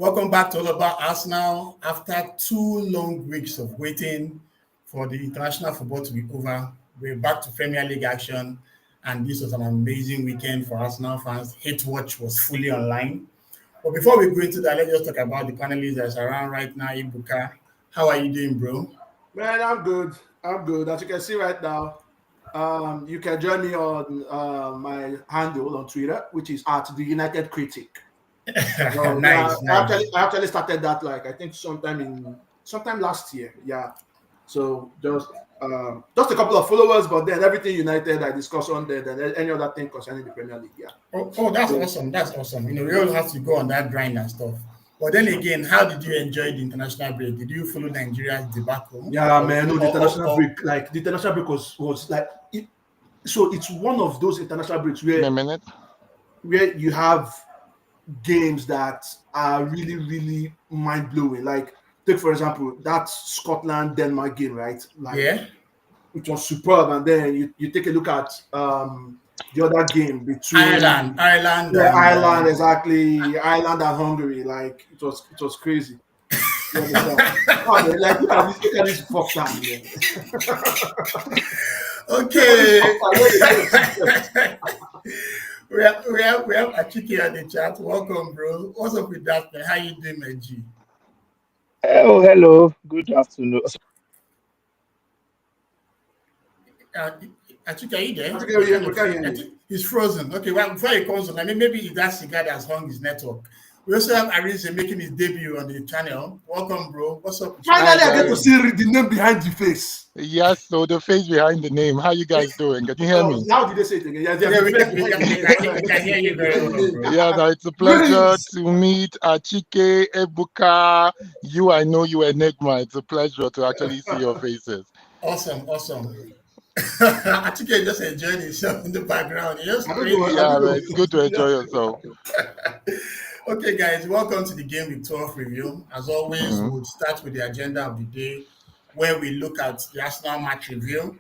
Welcome back to All About Arsenal. After 2 long weeks of waiting for the international football to be over, we're back to Premier League action, and this was an amazing weekend for Arsenal fans. Hate Watch was fully online. But before we go into that, let's just talk about the panelists that's around right now. Ibuka, how are you doing, bro? Man, I'm good. I'm good. As you can see right now, you can join me on my handle on Twitter, which is at the United Critic. So, Nice, nice. I actually started that I think sometime last year. Yeah. So just a couple of followers, but then everything United I discuss on there, then any other thing concerning the Premier League. Yeah. Oh, that's awesome. That's awesome. We all have to go on that grind and stuff. But then again, how did you enjoy the international break? Did you follow Nigeria's debacle? Yeah, man. No, the international break, the international break was like it. So it's one of those international breaks where you have games that are really, really mind blowing. Like, take for example that Scotland Denmark game, right? It was superb. And then you take a look at the other game between Ireland, exactly, Ireland and Hungary. Like it was crazy. Look at this fuck time, man. Okay. we have Achike on the chat. Welcome, bro. What's up with that, man? How you doing, my G? Oh, hello. Good afternoon. Achike, are you there? He's frozen. Okay, well, before he comes on, maybe it's that cigar that's hung his network. We also have Arinze making his debut on the channel. Welcome, bro. What's up? Finally, I get to see the name behind the face. Yes, so the face behind the name. How you guys doing? Can you hear me? How did they say it again? We can hear you very well, bro. Yeah, no, it's a pleasure to meet Achike, Ebuka. I know you, Enigma. It's a pleasure to actually see your faces. Awesome. Achike just enjoying himself in the background. It's good to enjoy yourself. Okay, guys, welcome to the Gameweek 12 review. As always, we'll start with the agenda of the day, where we look at the Arsenal match review.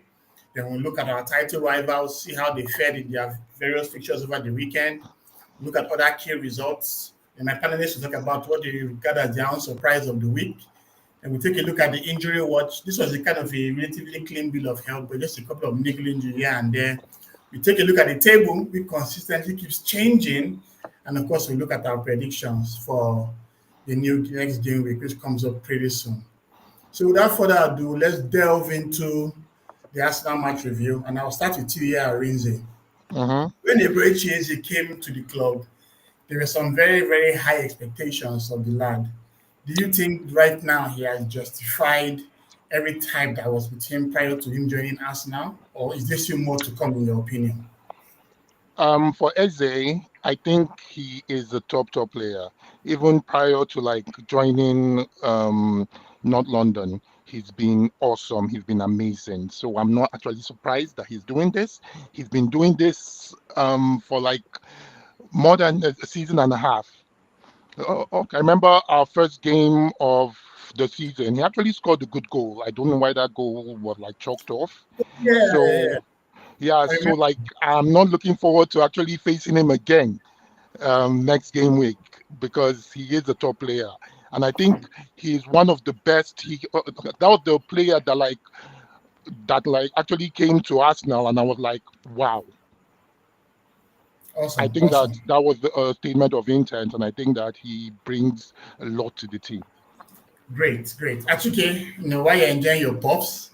Then we'll look at our title rivals, see how they fared in their various fixtures over the weekend, look at other key results. And my panelists will talk about what they regard as their own surprise of the week. And we take a look at the injury watch. This was a kind of a relatively clean bill of health, but just a couple of niggling injuries here and there. We take a look at the table, which consistently keeps changing. And of course, we look at our predictions for the next game week, which comes up pretty soon. So without further ado, let's delve into the Arsenal match review. And I'll start with you here, Arinze. When Eberechi came to the club, there were some very, very high expectations of the lad. Do you think right now he has justified every type that was with him prior to him joining Arsenal? Or is there still more to come in your opinion? For Eze, I think he is a top player. Even prior to joining North London, he's been awesome. He's been amazing. So I'm not actually surprised that he's doing this. He's been doing this for more than a season and a half. Okay, I remember our first game of the season. He actually scored a good goal. I don't know why that goal was chalked off. I'm not looking forward to actually facing him again next game week because he is a top player. And I think he's one of the best. That was the player that actually came to Arsenal, and I was like, wow. Awesome. I think that was a statement of intent, and I think that he brings a lot to the team. Great. Achike, while you're enjoying your pops,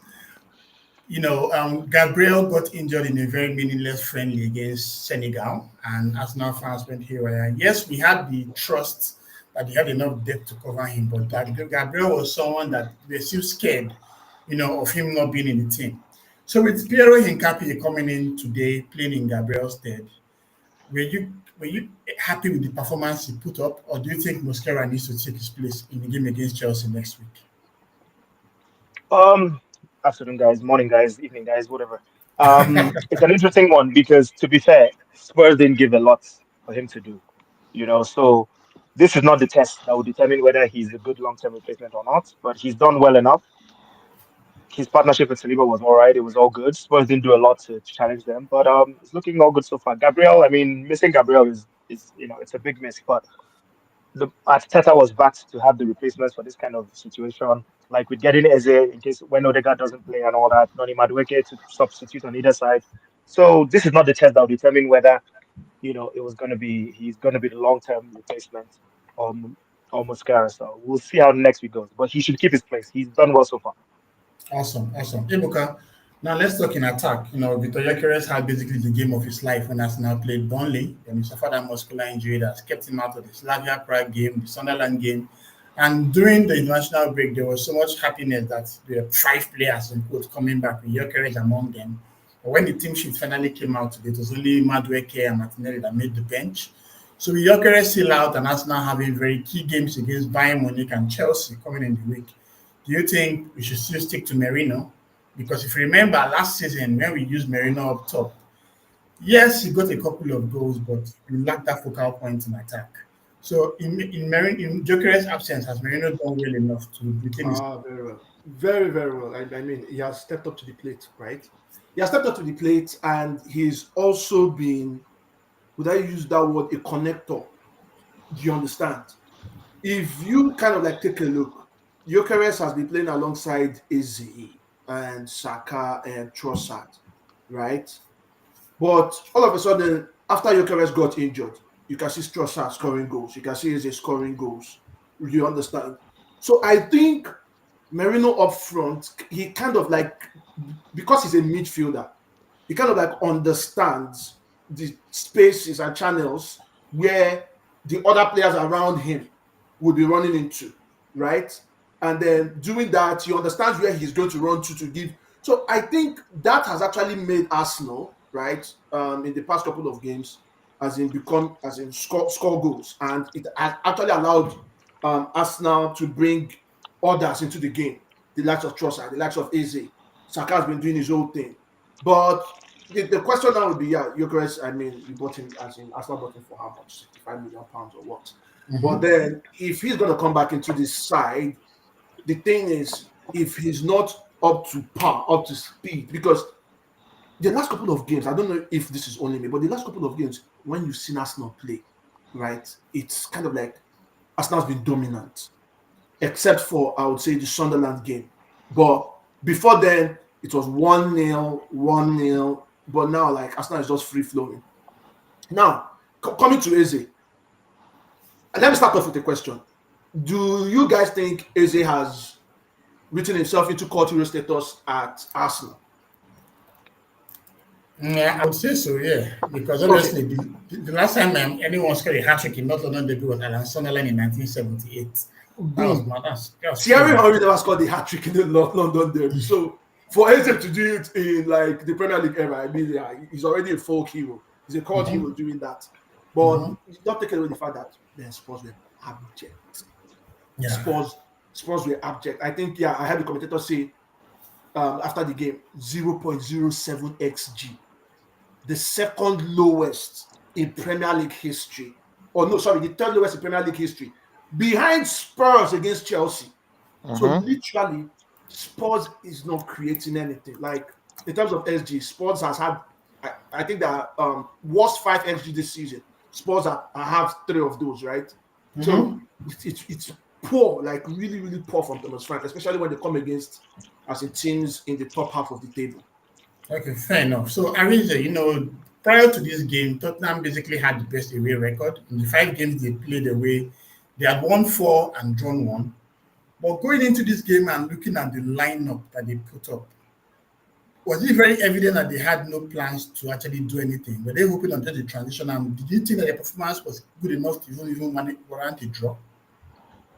Gabriel got injured in a very meaningless friendly against Senegal, and Arsenal fans went here. Yes, we had the trust that they had enough depth to cover him, but Gabriel was someone that they're still scared, of him not being in the team. So with Piero Hincapié coming in today, playing in Gabriel's stead, were you happy with the performance he put up, or do you think Mosquera needs to take his place in the game against Chelsea next week? Afternoon, guys. Morning, guys. Evening, guys. Whatever. It's an interesting one because, to be fair, Spurs didn't give a lot for him to do. So this is not the test that will determine whether he's a good long-term replacement or not. But he's done well enough. His partnership with Saliba was all right. It was all good. Spurs didn't do a lot to challenge them, but it's looking all good so far. Gabriel, missing Gabriel is it's a big miss, but the Arteta was backed to have the replacements for this kind of situation, like with getting Eze in case when Odegaard doesn't play and all that, Noni Madueke to substitute on either side. So this is not the test that will determine whether it was going to be he's going to be the long term replacement um or Muscara. So we'll see how next week goes, but he should keep his place. He's done well so far. Awesome, awesome. Ibuka, now let's talk in attack. Victor Gyökeres had basically the game of his life when Arsenal played Burnley. Then he suffered a muscular injury that kept him out of the Slavia Prague game, the Sunderland game. And during the international break, there was so much happiness that there were 5 players in quotes coming back with Gyökeres among them. But when the team sheet finally came out today, it was only Madueke and Martinelli that made the bench. So with Gyökeres still out and Arsenal having very key games against Bayern Munich and Chelsea coming in the week, do you think we should still stick to Merino? Because if you remember last season when we used Merino up top, yes, he got a couple of goals, but we lacked that focal point in attack. So in Jokeres' absence, has Merino done well enough to retain his? Very well, very very well. I mean, he has stepped up to the plate, right? He has stepped up to the plate, and he's also been, would I use that word, a connector? Do you understand? If you kind of like take a look, Gyökeres has been playing alongside Eze and Saka and Trossard, right? But all of a sudden, after Gyökeres got injured, you can see Trossard scoring goals. You can see Eze scoring goals. You understand? So I think Merino up front, he kind of like, because he's a midfielder, he kind of like understands the spaces and channels where the other players around him would be running into, right? And then doing that, he understands where he's going to run to give. So I think that has actually made Arsenal, right, in the past couple of games, score goals, and it has actually allowed Arsenal to bring others into the game. The likes of Trossard, the likes of Eze. Saka has been doing his own thing, but the question now would be, yeah, Gyökeres, I mean, you bought him, as in Arsenal bought him for how much? £65 million or what? Mm-hmm. But then if he's going to come back into this side, the thing is, if he's not up to par, up to speed, because the last couple of games, I don't know if this is only me, but the last couple of games, when you've seen Arsenal play, right, it's kind of like Arsenal's been dominant, except for, I would say, the Sunderland game. But before then, it was 1-0, 1-0, but now, like, Arsenal is just free-flowing. Now, coming to Eze, let me start off with a question. Do you guys think Eze has written himself into cult hero status at Arsenal? Yeah, I would say so, yeah. Because honestly, the last time anyone scored a hat-trick in North London debut was Alan Sunderland in 1978. That was mad. Thierry Henry never scored a hat-trick in the London derby. So for Eze to do it in like the Premier League era, I mean, yeah, he's already a folk hero. He's a cult hero doing that. But don't take away the fact that the Spurs were abject. Yeah. Spurs were abject. I think, yeah, I had the commentator say after the game, 0.07 XG. The second lowest in Premier League history. The third lowest in Premier League history. Behind Spurs against Chelsea. So literally, Spurs is not creating anything. Like, in terms of XG, Spurs has had, I think that worst 5 XG this season. Spurs have 3 of those, right? So it's poor, like really, really poor from Thomas Frank, especially when they come against teams in the top half of the table. Okay, fair enough. So, Arinze, prior to this game, Tottenham basically had the best away record. In the 5 games they played away, they had won 4 and drawn 1. But going into this game and looking at the lineup that they put up, was it very evident that they had no plans to actually do anything? Were they hoping until the transition? And did you think that their performance was good enough to even warrant a draw?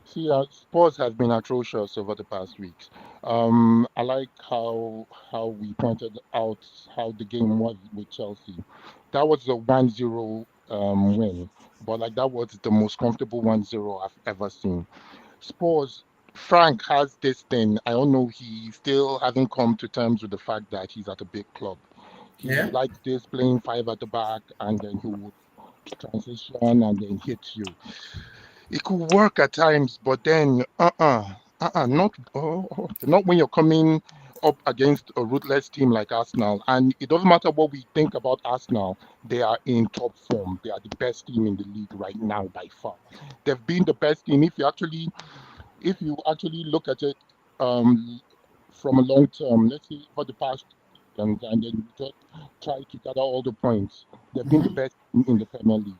See, Spurs has been atrocious over the past weeks. I like how we pointed out how the game was with Chelsea. That was a 1-0 win, but like that was the most comfortable 1-0 I've ever seen. Spurs, Frank has this thing. I don't know. He still hasn't come to terms with the fact that he's at a big club. He likes this playing 5 at the back, and then he would transition and then hit you. It could work at times, but then not when you're coming up against a ruthless team like Arsenal. And it doesn't matter what we think about Arsenal, they are in top form. They are the best team in the league right now by far. They've been the best team. If you actually look at it from a long term, let's say for the past seasons, and then you just try to gather all the points, they've been the best team in the Premier League.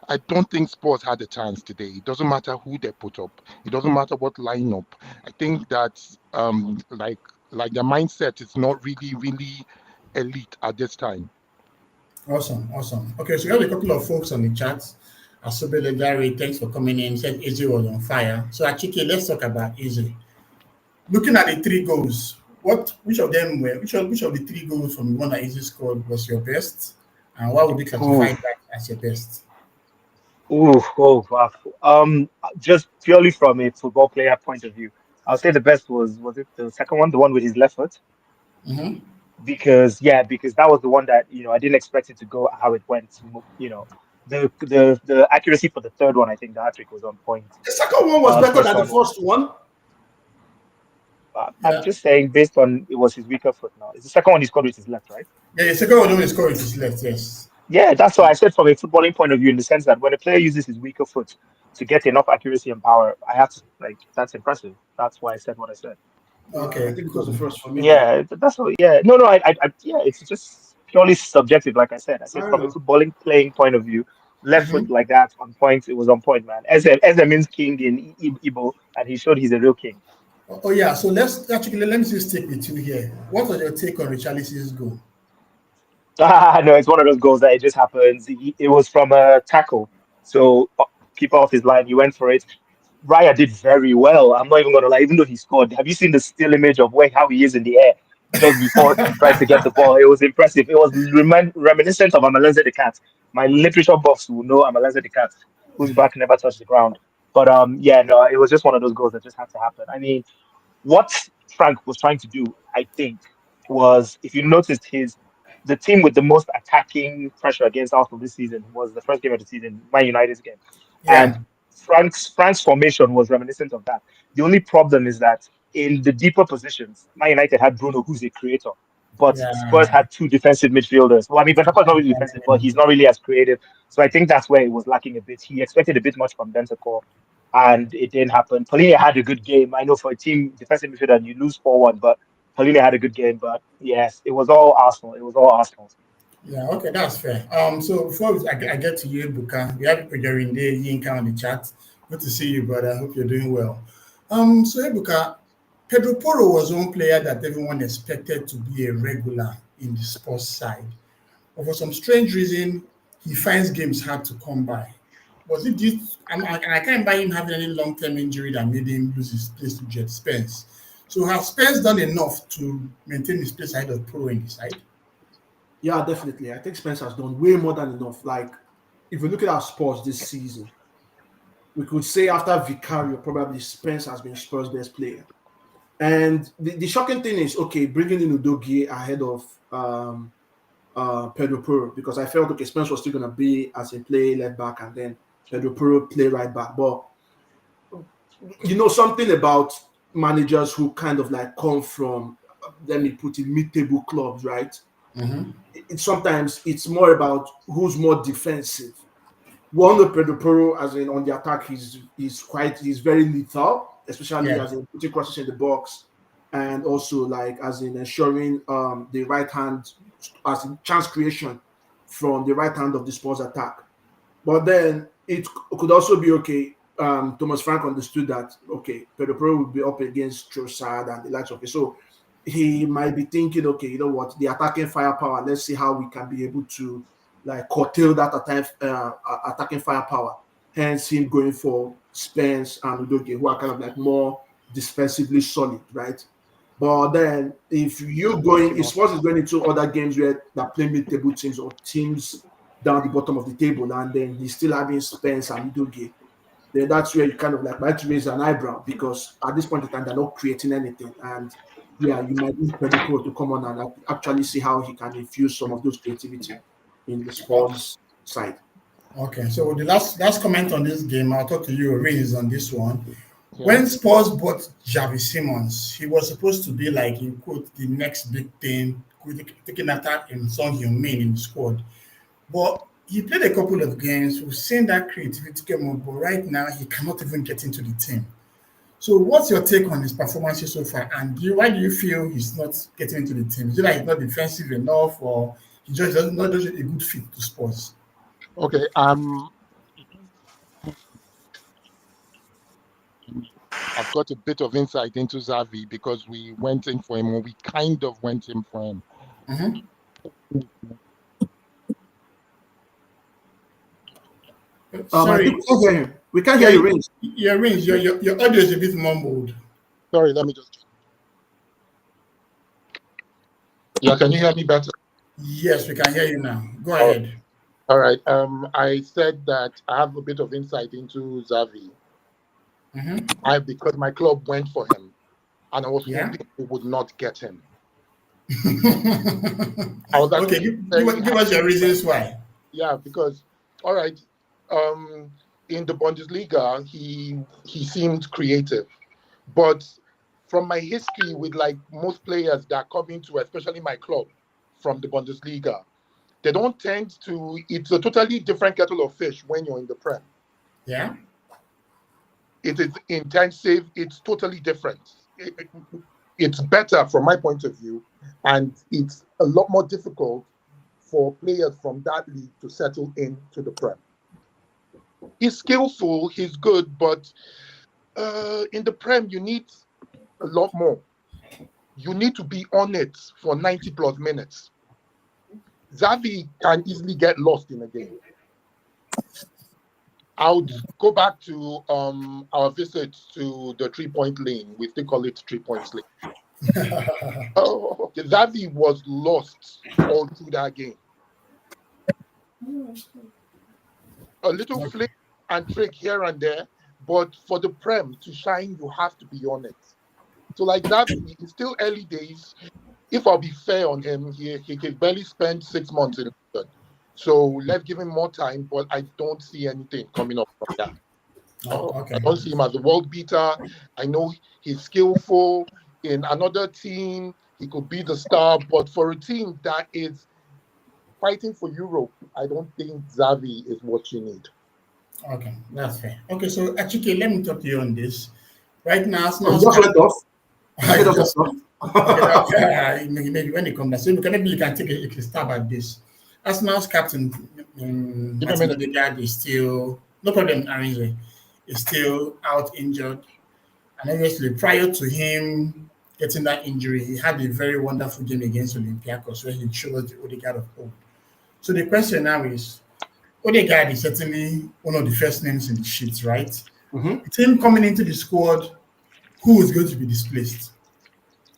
I don't think Spurs had a chance today. It doesn't matter who they put up. It doesn't matter what lineup. I think that like their mindset is not really elite at this time. Awesome, awesome. Okay, so we have a couple of folks on the chat. Asobele Gary, thanks for coming in. Said Izzy was on fire. So Achike, let's talk about Izzy. Looking at the three goals, which of the three goals from the one that Izzy scored was your best? And why would you classify that as your best? Wow. Just purely from a football player point of view, I'll say the best was it the second one, the one with his left foot? Mm-hmm. Because that was the one that I didn't expect it to go how it went. The accuracy for the third one, I think the hat-trick was on point. The second one was better than the first one. I'm just saying, based on it was his weaker foot now. It's the second one he scored with his left, right? Yeah, the second one he scored with his left, yes. Yeah, that's why I said from a footballing point of view, in the sense that when a player uses his weaker foot to get enough accuracy and power, I have to that's impressive. That's why I said what I said. Okay, I think it was the first for me. Yeah, that's what. Yeah, no, yeah, it's just purely subjective. Like I said from a footballing playing point of view, left foot like that on point. It was on point, man. Eze means king in Igbo, and he showed he's a real king. Oh yeah, so let me just stick with you here. What was your take on Richarlison's goal? No, it's one of those goals that it just happens. It was from a tackle, so keeper off his line, he went for it. Raya did very well. I'm not even gonna lie. Even though he scored, have you seen the still image of how he is in the air just before he tries to get the ball? It was impressive. It was reminiscent of Amalenze the cat. My literature buffs will know Amalenze the cat, whose back never touched the ground. But yeah, no, it was just one of those goals that just had to happen. I mean, what Frank was trying to do, I think, was, if you noticed, the team with the most attacking pressure against Arsenal this season was the first game of the season, Man United's game. Yeah. And Frank's formation was reminiscent of that. The only problem is that in the deeper positions, Man United had Bruno, who's a creator, but Spurs Yeah. had two defensive midfielders. Well, I mean, Bentancur's not really defensive, but he's not really as creative. So I think that's where it was lacking a bit. He expected a bit much from Bentancur, and it didn't happen. Paulinho had a good game. I know for a team defensive midfielder, you lose 4-1, but Paulinho had a good game. But yes, it was all Arsenal. It was all Arsenal. Yeah, okay, that's fair. So before I get to you, Buka, we have Pejorinde Yinka on the chat. Good to see you, brother. I hope you're doing well. So Ebuka, Pedro Porro was one player that everyone expected to be a regular in the sports side. But for some strange reason, he finds games hard to come by. Was it due? I can't buy him having any long-term injury that made him lose his place to Jet Spence. So has Spence done enough to maintain his place ahead of Porro in the side? Yeah, definitely. I think Spence has done way more than enough. Like, if we look at our Spurs this season, we could say after Vicario, probably Spence has been Spurs' best player. And the shocking thing is, okay, bringing in Udogie ahead of Pedro Porro, because I felt, okay, Spence was still going to be as a play left back and then Pedro Porro play right back. But, something about managers who kind of like come from, let me put it, mid-table clubs, right? Mm-hmm. Sometimes it's more about who's more defensive. One of Pedro Porro, as in on the attack, he's very lethal, especially as in putting crosses in the box, and also like as in ensuring the right hand as in chance creation from the right hand of the Spurs attack. But then it could also be okay. Thomas Frank understood that okay, Pedro Porro would be up against Trossard and the likes of it, so he might be thinking, okay, you know what, the attacking firepower. Let's see how we can be able to like curtail that attacking firepower. Hence, him going for Spence and Udogie, who are kind of like more defensively solid, right? But then, if Spurs is going into other games where they're playing mid-table teams or teams down the bottom of the table, and then he's still having Spence and Udogie, then that's where you kind of like might raise an eyebrow, because at this point in time they're not creating anything, and yeah, you might need Pedro Porro to come on and actually see how he can infuse some of those creativity in the Spurs side. Okay, so the last comment on this game, I'll talk to you, Reese, on this one. When Spurs bought Javi Simmons, he was supposed to be like, in quote, the next big thing, taking after Son Heung-min in the squad. But he played a couple of games. We've seen that creativity come up, but right now he cannot even get into the team. So, what's your take on his performances so far? And why do you feel he's not getting into the team? Is it like he's not defensive enough, or he just doesn't not just a good fit to Spurs? Okay. I've got a bit of insight into Xavi because we went in for him, or we kind of went in for him. Sorry, we can't hear you, Rings. Yeah, Rings, your audio is a bit mumbled. Sorry, let me just. Yeah, can you hear me better? Yes, we can hear you now. Go ahead. All right. I said that I have a bit of insight into Xavi. Because my club went for him, and I was hoping we would not get him. I was okay, give us your reasons why. Yeah, because all right, in the Bundesliga, he seemed creative, but from my history with like most players that come into, especially my club, from the Bundesliga, they don't tend to. It's a totally different kettle of fish when you're in the Prem. Yeah. It is intensive. It's totally different. It's better from my point of view, and it's a lot more difficult for players from that league to settle into the Prem. He's skillful, he's good, but in the Prem, you need a lot more. You need to be on it for 90 plus minutes. Xavi can easily get lost in a game. I would go back to our visit to the 3-point lane. We still call it 3-point lane. Xavi was lost all through that game. A little flick and trick here and there, but for the Prem to shine, you have to be on it. So like Xavi, it's still early days. If I'll be fair on him, he can barely spend 6 months in London. So let's give him more time, but I don't see anything coming up from that. I don't see him as a world beater. I know he's skillful. In another team, he could be the star, but for a team that is fighting for Europe, I don't think Xavi is what you need. Okay, that's fair. Okay, so Achike, let me talk to you on this. Right now, maybe when it comes back, so maybe you can take a stab at this. Arsenal's captain, Martin Odegaard, is still no problem. Arinze is still out injured, and obviously prior to him getting that injury, he had a very wonderful game against Olympiacos where he chose the Odegaard of old. So the question now is, Odegaard is certainly one of the first names in the sheet, right? The team coming into the squad, who is going to be displaced?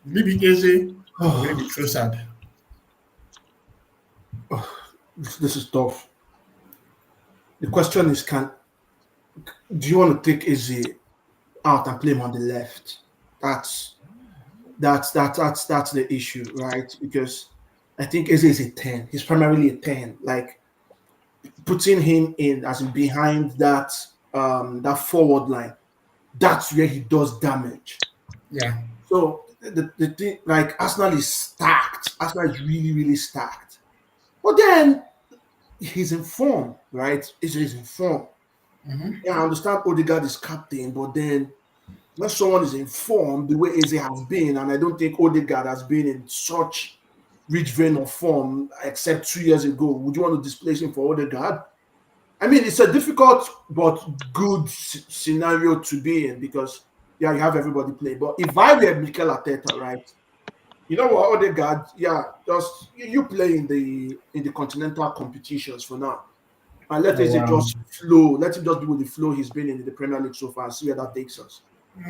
Maybe Eze or maybe Trossard. This is tough. The question is, do you want to take Eze out and play him on the left? That's the issue, right? Because I think Eze is a 10. He's primarily a 10. Like putting him in as in behind that forward line, that's where he does damage. Yeah. So the thing, like Arsenal is stacked. Arsenal is really, really stacked. But then he's in form, right? He's in form. Yeah, I understand Odegaard is captain, but then when someone is in form, the way Eze has been, and I don't think Odegaard has been in such rich vein of form except 2 years ago, would you want to displace him for Odegaard? I mean, it's a difficult but good scenario to be in because, yeah, you have everybody play. But if I were Mikel Arteta, right, you know what, Odegaard, yeah, just you play in the continental competitions for now. And let Eze just flow. Let him just be with the flow he's been in the Premier League so far and see where that takes us.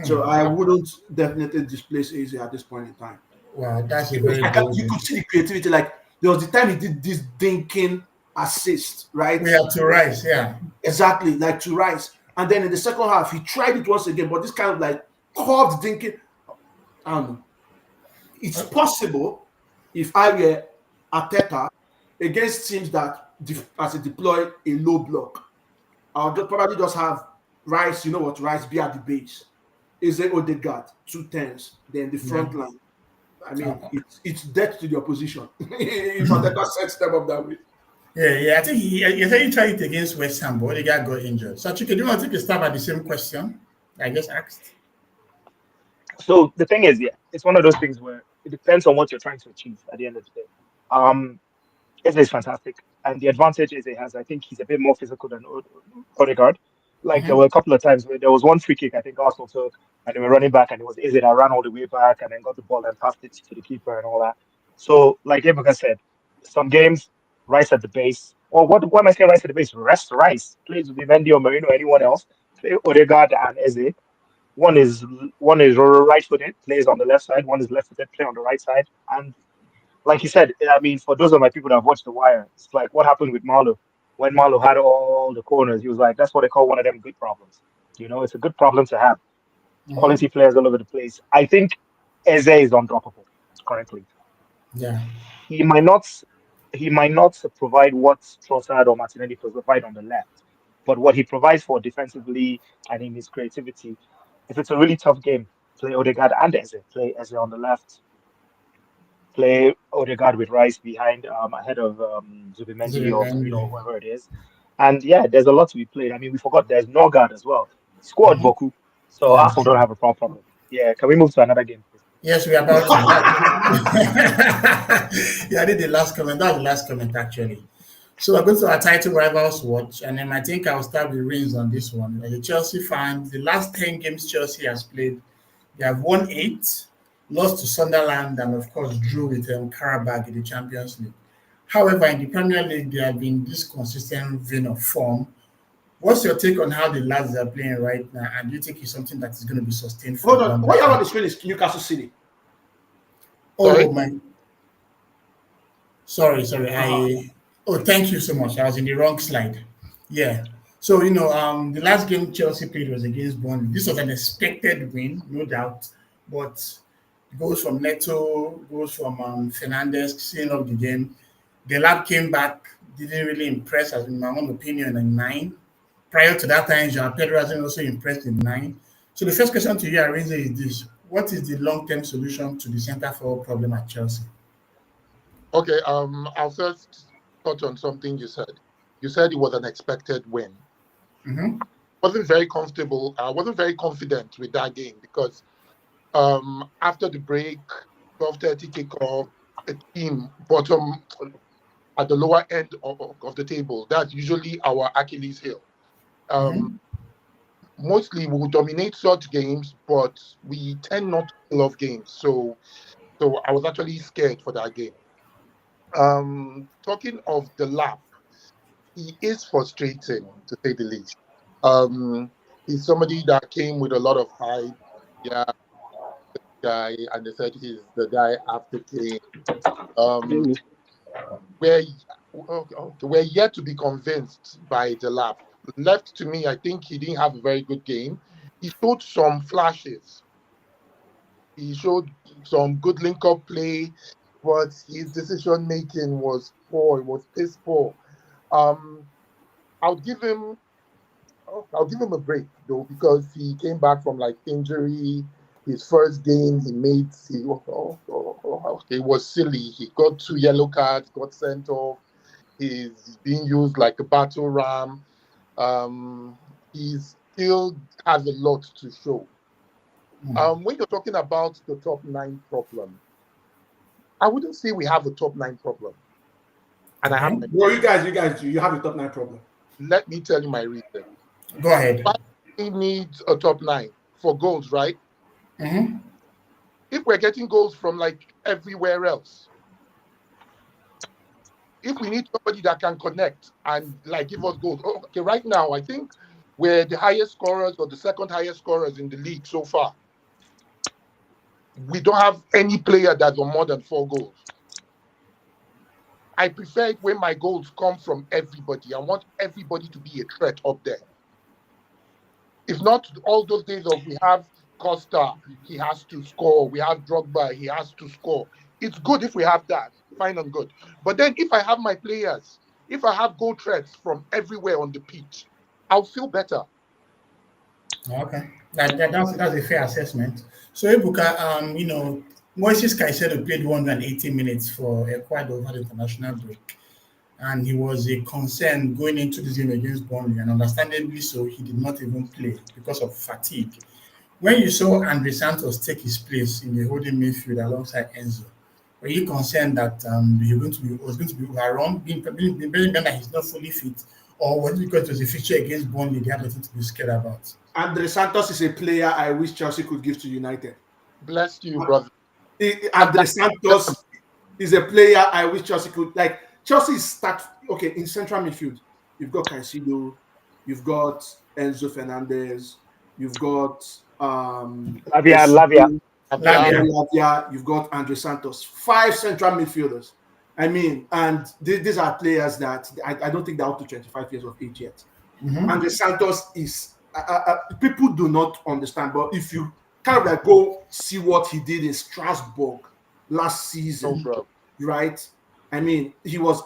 So I wouldn't definitely displace Eze at this point in time. Wow, that's a very bold. You could see the creativity. Like there was the time he did this dinking assist, right? We have to rise, yeah. Exactly, like to rise. And then in the second half, he tried it once again, but this kind of like curved dinking. I don't know. It's possible if I were Arteta against teams that as a deploy a low block, I'll probably just have Rice, you know what, Rice be at the base. Eze Odegaard, 2 10s, then the front line. I mean, it's death to the opposition. If Ateta sets them up that way. Yeah. I think he tried it against West Ham, but Odegaard got injured. So, Chike, do you want to take a stab at the same question I just asked? So the thing is, yeah, it's one of those things where it depends on what you're trying to achieve at the end of the day. Eze is fantastic, and the advantage Eze has, I think he's a bit more physical than Odegaard. Like there were a couple of times where there was one free kick I think Arsenal took, and they were running back, and it was Eze that ran all the way back and then got the ball and passed it to the keeper and all that. So, like Ebuka said, some games Rice at the base, or what am I saying? Rice at the base, rest Rice plays with Mendy or Marino, anyone else, play Odegaard and Eze. One is right footed, plays on the left side. One is left footed, play on the right side. And like you said, I mean, for those of my people that have watched The Wire, it's like what happened with Marlowe. When Marlowe had all the corners, he was like, that's what they call one of them good problems. It's a good problem to have. Quality players all over the place. I think Eze is undroppable currently. Yeah. He might not provide what Trossard or Martinelli provide on the left, but what he provides for defensively and in his creativity, if it's a really tough game, play Odegaard and Eze. Play Eze on the left, play Odegaard with Rice behind, ahead of Zubimendi or Merino or whoever it is. And yeah, there's a lot to be played. I mean, we forgot there's Norgard as well. Squad Boku. So Arsenal don't have a problem. Yeah, can we move to another game, please? Yes, we are about to. Yeah, I did the last comment. That was the last comment, actually. So we're going to our title rivals watch, and then I think I'll start with Reigns on this one. As a Chelsea fan, the last 10 games Chelsea has played, they have won 8, lost to Sunderland, and of course drew with Karabakh in the Champions League. However, in the Premier League, they have been this consistent vein of form. What's your take on how the lads are playing right now, and do you think it's something that is going to be sustained for? Hold on, what about the screen is Newcastle City? Oh my! Sorry. Thank you so much. I was in the wrong slide. Yeah. So the last game Chelsea played was against Burnley. This was an expected win, no doubt, but goals from Neto, goals from Fernandez, seeing up the game. The lad came back, didn't really impress, as in my own opinion, in 9. Prior to that time, Jean Pedro hasn't also impressed in 9. So the first question to you, Arinze, is this: what is the long-term solution to the centre forward problem at Chelsea? Okay, I'll first touch on something you said. You said it was an expected win. Wasn't very comfortable. I wasn't very confident with that game because after the break, 12:30 kickoff, a team bottom at the lower end of the table. That's usually our Achilles heel. Mostly we will dominate such games, but we tend not to love games. So I was actually scared for that game. Talking of the lap, he is frustrating to say the least. He's somebody that came with a lot of hype. Yeah, guy, and they said he's the guy after Kane. We're yet to be convinced by the lap. Left to me, I think he didn't have a very good game. He showed some flashes. He showed some good link-up play, but his decision-making was poor. It was piss poor. I'll give him a break though, because he came back from injury. His first game he made, it was silly. He got 2 yellow cards, got sent off. He's being used like a battle ram. He still has a lot to show. When you're talking about the top 9 problem, I wouldn't say we have a top 9 problem. And I have. Well, you guys do. You have a top 9 problem. Let me tell you my reason. Go ahead. He needs a top 9 for goals, right? If we're getting goals from everywhere else, if we need somebody that can connect and give us goals, okay, right now I think we're the highest scorers or the second highest scorers in the league so far. We don't have any player that's on more than 4 goals. I prefer it when my goals come from everybody. I want everybody to be a threat up there. If not, all those days of we have Costa, he has to score. We have Drogba, he has to score. It's good if we have that, fine and good. But then if I have my players, if I have goal threats from everywhere on the pitch, I'll feel better. Okay, that's a fair assessment. So Ebuka, Moises Caicedo played 180 minutes for Ecuador over the international break, and he was a concern going into this game against Burnley, and understandably so, he did not even play because of fatigue. When you saw Andre Santos take his place in the holding midfield alongside Enzo, were you concerned that he was going to be overrun, being that he's not fully fit, or was it because it was a fixture against Burnley they had nothing to be scared about? Andre Santos is a player I wish Chelsea could give to United. Bless you, brother. Andre Santos is a player I wish Chelsea could like. Chelsea is start okay in central midfield. You've got Caicedo, you've got Enzo Fernandez, you've got Lavia. Essien, Lavia. Lavia, you've got Andre Santos. 5 central midfielders. I mean, and these are players that I don't think they're up to 25 years of age yet. Mm-hmm. Andre Santos is people do not understand, but if you kind of like go see what he did in Strasbourg last season, right? I mean, he was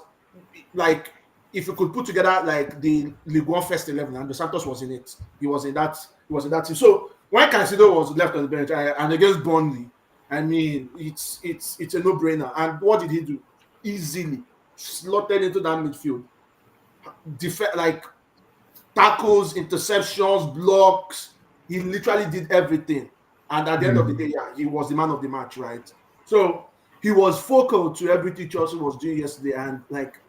like, if you could put together like the League One first 11, and Santos was in it. He was in that. He was in that team. So when Caicedo was left on the bench and against Burnley, I mean, it's a no-brainer. And what did he do? Easily slotted into that midfield, like tackles, interceptions, blocks. He literally did everything. And at the end of the day, yeah, he was the man of the match, right? So he was focal to everything Chelsea was doing yesterday. And like,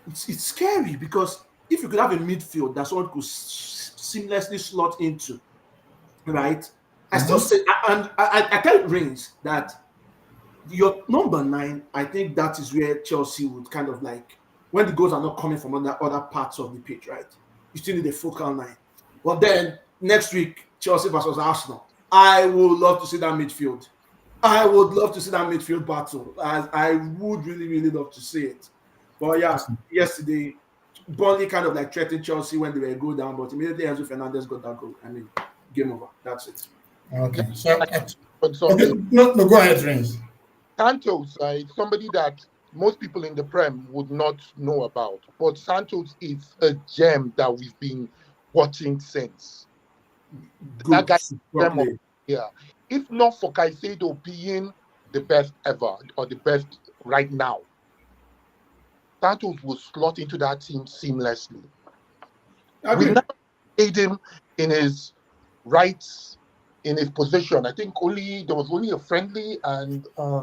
it's scary because if you could have a midfield that someone could seamlessly slot into, right? I still say, and I tell Reigns that your number 9, I think that is where Chelsea would kind of like, when the goals are not coming from other parts of the pitch, right? You still need a focal 9. But then next week, Chelsea versus Arsenal, I would love to see that midfield. I would love to see that midfield battle. I would really, really love to see it. But yeah, yesterday, Burnley kind of like threatened Chelsea when they were go down, but immediately Enzo Fernandez got that goal. I mean, game over. That's it. Okay. So, okay, no, go ahead, Reigns. Santos is somebody that most people in the Prem would not know about, but Santos is a gem that we've been watching since. Good. That guy, yeah. If not for Caicedo being the best ever or the best right now, Santos will slot into that team seamlessly. We've never played him in his rights, in his position. I think there was only a friendly, and I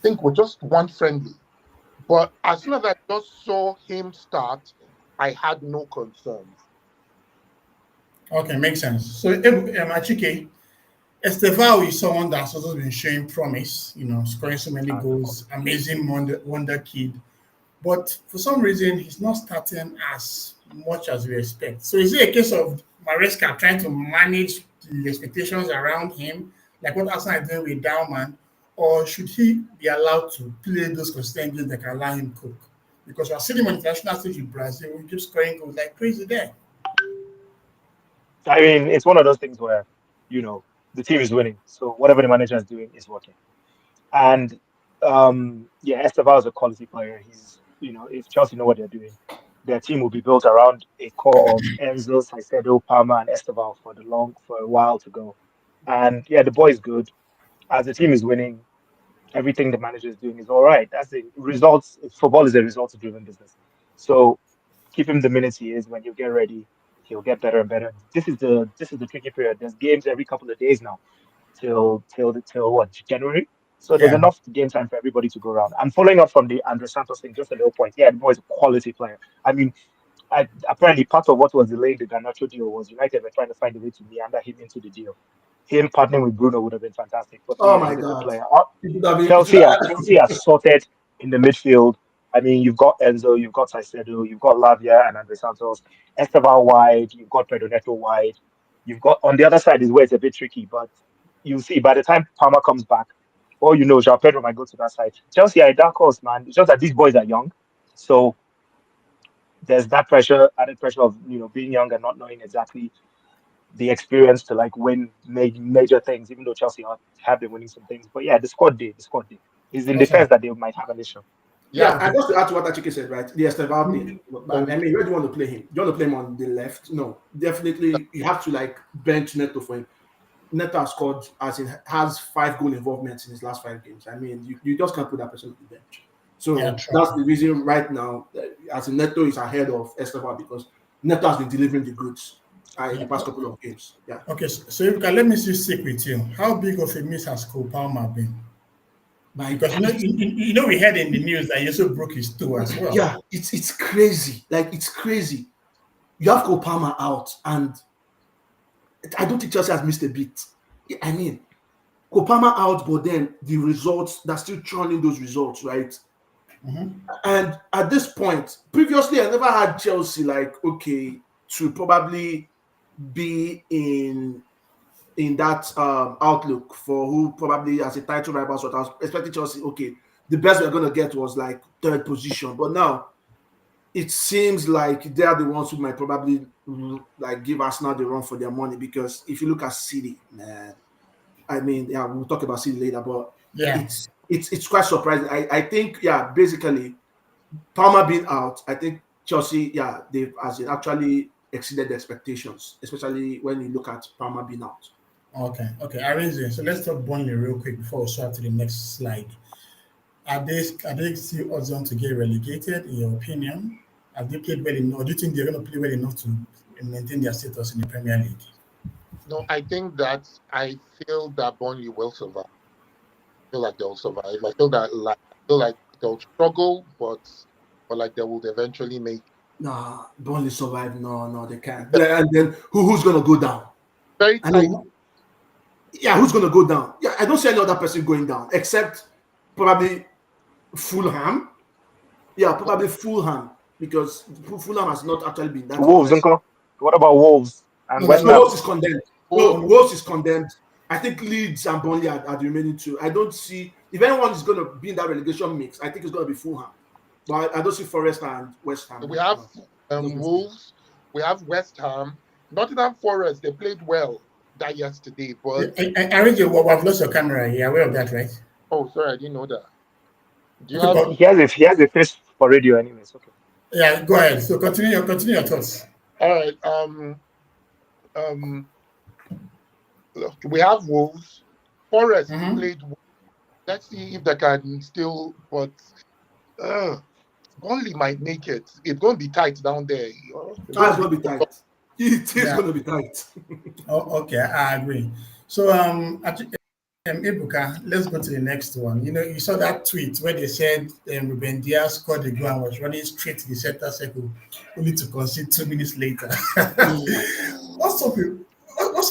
think we're just one friendly. But as soon as I just saw him start, I had no concerns. Okay, makes sense. So, Achike, Estevao is someone that's also been showing promise, scoring so many goals, amazing wonder kid. But for some reason, he's not starting as much as we expect. So is it a case of Maresca trying to manage the expectations around him, like what Arsenal is doing with Dowman, or should he be allowed to play those consistent games that can allow him cook? Because we're seeing him on international stage in Brazil, we keep scoring goals like crazy there. I mean, it's one of those things where, the team is winning. So whatever the manager is doing is working. And yeah, Esteban is a quality player. If Chelsea know what they're doing, their team will be built around a core of Enzo, Caicedo, Palmer, and Esteban for a while to go. And yeah, the boy is good. As the team is winning, everything the manager is doing is all right. That's the results. Football is a results-driven business. So keep him the minutes he is. When you get ready, he'll get better and better. This is the tricky period. There's games every couple of days now till what, January. So there's Yeah. enough game time for everybody to go around. And following up from the Andre Santos thing, just a little point. Yeah, the boy is a quality player. I mean, apparently part of what was delaying the Garnacho deal was United were trying to find a way to meander him into the deal. Him partnering with Bruno would have been fantastic. But Oh yeah, my he's a good God. player. It Chelsea are sorted in the midfield. I mean, you've got Enzo, you've got Caicedo, you've got Lavia and Andre Santos, Esteban wide, you've got Pedro Neto wide. You've got on the other side is where it's a bit tricky, but you'll see by the time Palmer comes back, or João Pedro might go to that side. Chelsea are a dark horse, man. It's just that these boys are young, so there's that pressure, added pressure of being young and not knowing exactly the experience to like win major things. Even though Chelsea have been winning some things, but yeah, the squad day. It's in Okay. defense that they might have an issue. Yeah, and just to add to what Achike said, right? The Estevao thing. I mean, where do you want to play him? Do you want to play him on the left? No, definitely you have to like bench Neto for him. Neto has scored, as in has 5 goal involvements in his last 5 games. I mean, you just can't put that person on the bench. So that's the reason right now, as in Neto is ahead of Estevao because Neto has been delivering the goods in the past couple of games. Yeah. Okay, so you can let me see stick with you. How big of a miss has Cole Palmer been? Because you know we heard in the news that he also broke his toe as well. Yeah, it's crazy. Like it's crazy. You have Cole Palmer out, and I don't think Chelsea has missed a beat. I mean, Cole Palmer out, but then the results, they're still churning those results, right? Mm-hmm. And at this point, previously, I never had Chelsea like, okay, to probably be in that outlook for who probably as a title rival. So I was expecting Chelsea, okay, the best we're going to get was like 3rd position. But now it seems like they are the ones who might probably like give Arsenal the run for their money because if you look at City, man, I mean, yeah, we'll talk about City later, but it's quite surprising. I think, basically, Palmer being out, I think Chelsea, they've actually exceeded the expectations, especially when you look at Palmer being out. Okay, Arrange. So let's talk Burnley real quick before we swap to the next slide. Are they still odds on to get relegated, in your opinion? Have they played well enough? Or do you think they're going to play well enough to maintain their status in the Premier League? No, I think that I feel that Burnley will survive. I feel like they'll survive. I feel like they'll struggle, but like they will eventually make. Nah, Burnley survive. No, they can't. And then who's gonna go down? Very tight. Who's gonna go down? Yeah, I don't see any other person going down except probably Fulham. Yeah, probably Fulham because Fulham has not actually been that. Wolves, Uncle. What about Wolves and West Ham? Wolves is condemned. Wolves is condemned. I think Leeds and Burnley are the remaining two. I don't see if anyone is going to be in that relegation mix. I think it's going to be Fulham, but I don't see Forest and West Ham. We have Wolves. We have West Ham. Nottingham Forest. They played well that yesterday, but I've lost your camera. You're aware of that, right? Oh, sorry, I didn't know that. He has a face for radio, anyways. Okay. Yeah, go ahead. So continue your thoughts. All right. We have Wolves. Forest played. Let's see if they can still. But Burnley might make it. It's going to be tight down there. It's going to be tight. It is going to be tight. Okay, I agree. So, Ebuka, let's go to the next one. You saw that tweet where they said Ruben Dias scored the goal and was running straight to the center circle, only to concede 2 minutes later. What's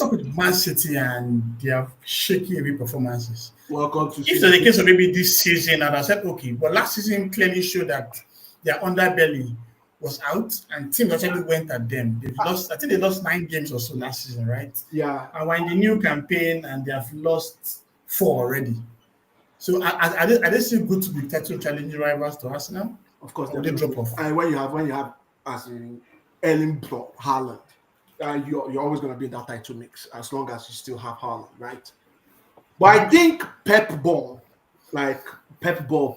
up with Man City and their shaky away performances? Welcome to. If there's a case of maybe this season, and I said okay, but last season clearly showed that their underbelly was out and teams actually went at them. I think they lost 9 games or so last season, right? Yeah. And we're in the new campaign and they have lost 4 already. So are they still good to be title challenging rivals to Arsenal? Of course, they drop off. And when you have as in Erling Haaland, you're always going to be in that title mix as long as you still have Haaland, right? But I think Pep Ball